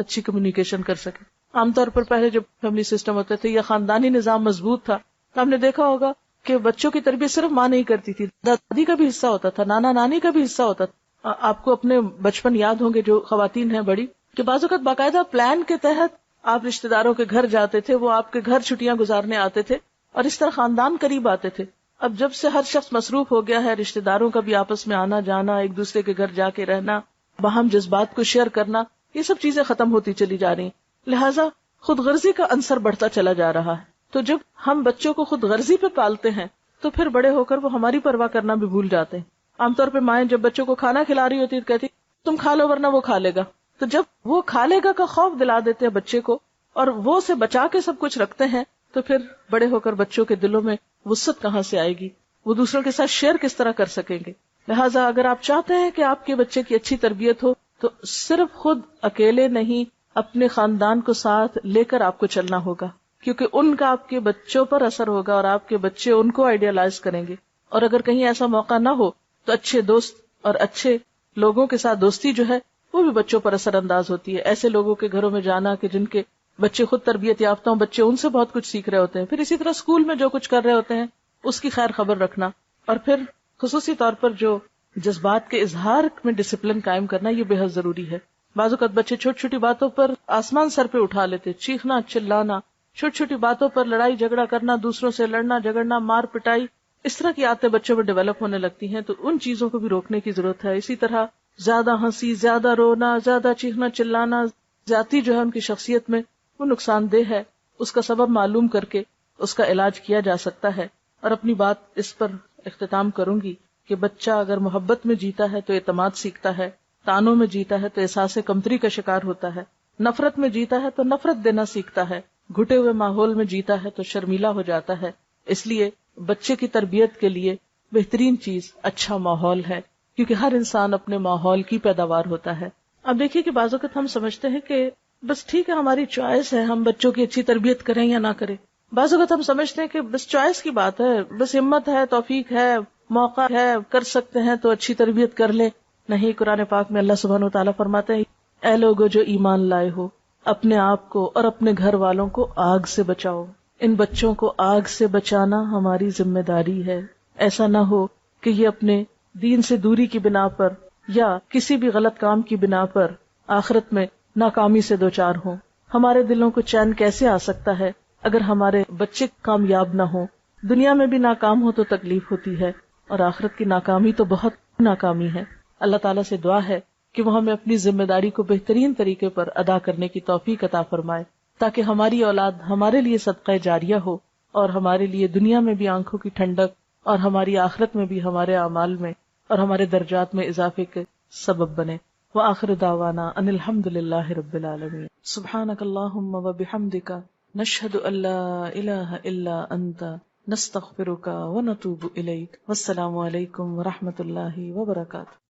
اچھی کمیونیکیشن کر سکے. عام طور پر پہلے جب فیملی سسٹم ہوتے تھے یا خاندانی نظام مضبوط تھا تو ہم نے دیکھا ہوگا کہ بچوں کی تربیت صرف ماں نہیں کرتی تھی، دادی کا بھی حصہ ہوتا تھا، نانا نانی کا بھی حصہ ہوتا تھا. آپ کو اپنے بچپن یاد ہوں گے جو خواتین ہیں بڑی، کہ بعض اوقات باقاعدہ پلان کے تحت آپ رشتہ داروں کے گھر جاتے تھے، وہ آپ کے گھر چھٹیاں گزارنے آتے تھے، اور اس طرح خاندان قریب آتے تھے. اب جب سے ہر شخص مصروف ہو گیا ہے، رشتہ داروں کا بھی آپس میں آنا جانا، ایک دوسرے کے گھر جا کے رہنا، باہم جذبات کو شیئر کرنا، یہ سب چیزیں ختم ہوتی چلی جا رہی ہیں. لہٰذا خود غرضی کا عنصر بڑھتا چلا جا رہا ہے. تو جب ہم بچوں کو خود غرضی پہ پالتے ہیں تو پھر بڑے ہو کر وہ ہماری پرواہ کرنا بھی بھول جاتے ہیں. عام طور پہ مائیں جب بچوں کو کھانا کھلا رہی ہوتی ہے کہتی تم کھا لو ورنہ وہ کھا لے گا. تو جب وہ کھا لے گا کا خوف دلا دیتے ہیں بچے کو اور وہ سے بچا کے سب کچھ رکھتے ہیں، تو پھر بڑے ہو کر بچوں کے دلوں میں وسعت کہاں سے آئے گی، وہ دوسروں کے ساتھ شیئر کس طرح کر سکیں گے. لہٰذا اگر آپ چاہتے ہیں کہ آپ کے بچے کی اچھی تربیت ہو تو صرف خود اکیلے نہیں، اپنے خاندان کو ساتھ لے کر آپ کو چلنا ہوگا، کیونکہ ان کا آپ کے بچوں پر اثر ہوگا اور آپ کے بچے ان کو آئیڈیالائز کریں گے. اور اگر کہیں ایسا موقع نہ ہو تو اچھے دوست اور اچھے لوگوں کے ساتھ دوستی جو ہے وہ بھی بچوں پر اثر انداز ہوتی ہے. ایسے لوگوں کے گھروں میں جانا کہ جن کے بچے خود تربیت یافتہ ہوں، بچے ان سے بہت کچھ سیکھ رہے ہوتے ہیں. پھر اسی طرح اسکول میں جو کچھ کر رہے ہوتے ہیں اس کی خیر خبر رکھنا، اور پھر خصوصی طور پر جو جذبات کے اظہار میں ڈسپلن قائم کرنا، یہ بے حد ضروری ہے. بعض اوقات بچے چھوٹی چھوٹی باتوں پر آسمان سر پہ اٹھا لیتے، چیخنا چلانا، چھوٹی چھوٹی باتوں پر لڑائی جھگڑا کرنا، دوسروں سے لڑنا جھگڑنا، مار پٹائی، اس طرح کی عادتیں بچوں میں ڈیولپ ہونے لگتی ہیں. تو ان چیزوں کو بھی روکنے کی ضرورت ہے. اسی طرح زیادہ ہنسی، زیادہ رونا، زیادہ چیخنا چلانا، زیادتی جو ہے ان کی شخصیت میں وہ نقصان دہ ہے. اس کا سبب معلوم کر کے اس کا علاج کیا جا سکتا ہے. اور اپنی بات اس پر اختتام کروں گی کہ بچہ اگر محبت میں جیتا ہے تو اعتماد سیکھتا ہے، تانوں میں جیتا ہے تو احساس کمتری کا شکار ہوتا ہے، نفرت میں جیتا ہے تو نفرت دینا سیکھتا ہے، گھٹے ہوئے ماحول میں جیتا ہے تو شرمیلا ہو جاتا ہے. اس لیے بچے کی تربیت کے لیے بہترین چیز اچھا ماحول ہے، کیونکہ ہر انسان اپنے ماحول کی پیداوار ہوتا ہے. اب دیکھیے کہ بعض اوقات ہم سمجھتے ہیں کہ بس ٹھیک ہے ہماری چوائس ہے، ہم بچوں کی اچھی تربیت کریں یا نہ کریں. بعض اوقات ہم سمجھتے ہیں کہ بس چوائس کی بات ہے، بس ہمت ہے، توفیق ہے، موقع ہے، کر سکتے ہیں تو اچھی تربیت کر لیں. نہیں، قرآن پاک میں اللہ سبحانہ و تعالیٰ فرماتے ہیں اے لوگو جو ایمان لائے ہو، اپنے آپ کو اور اپنے گھر والوں کو آگ سے بچاؤ. ان بچوں کو آگ سے بچانا ہماری ذمہ داری ہے. ایسا نہ ہو کہ یہ اپنے دین سے دوری کی بنا پر یا کسی بھی غلط کام کی بنا پر آخرت میں ناکامی سے دوچار ہوں. ہمارے دلوں کو چین کیسے آ سکتا ہے اگر ہمارے بچے کامیاب نہ ہوں؟ دنیا میں بھی ناکام ہو تو تکلیف ہوتی ہے، اور آخرت کی ناکامی تو بہت ناکامی ہے. اللہ تعالیٰ سے دعا ہے کہ وہ ہمیں اپنی ذمہ داری کو بہترین طریقے پر ادا کرنے کی توفیق عطا فرمائے، تاکہ ہماری اولاد ہمارے لیے صدقہ جاریہ ہو اور ہمارے لیے دنیا میں بھی آنکھوں کی ٹھنڈک اور ہماری آخرت میں بھی ہمارے اعمال میں اور ہمارے درجات میں اضافے کے سبب بنے۔ وآخر دعوانا ان الحمد للہ رب العالمین۔ سبحانک اللہم وبحمدک، نشہد ان لا الہ الا انت، نستغفرک ونتوب الیک۔ والسلام علیکم ورحمۃ اللہ وبرکاتہ۔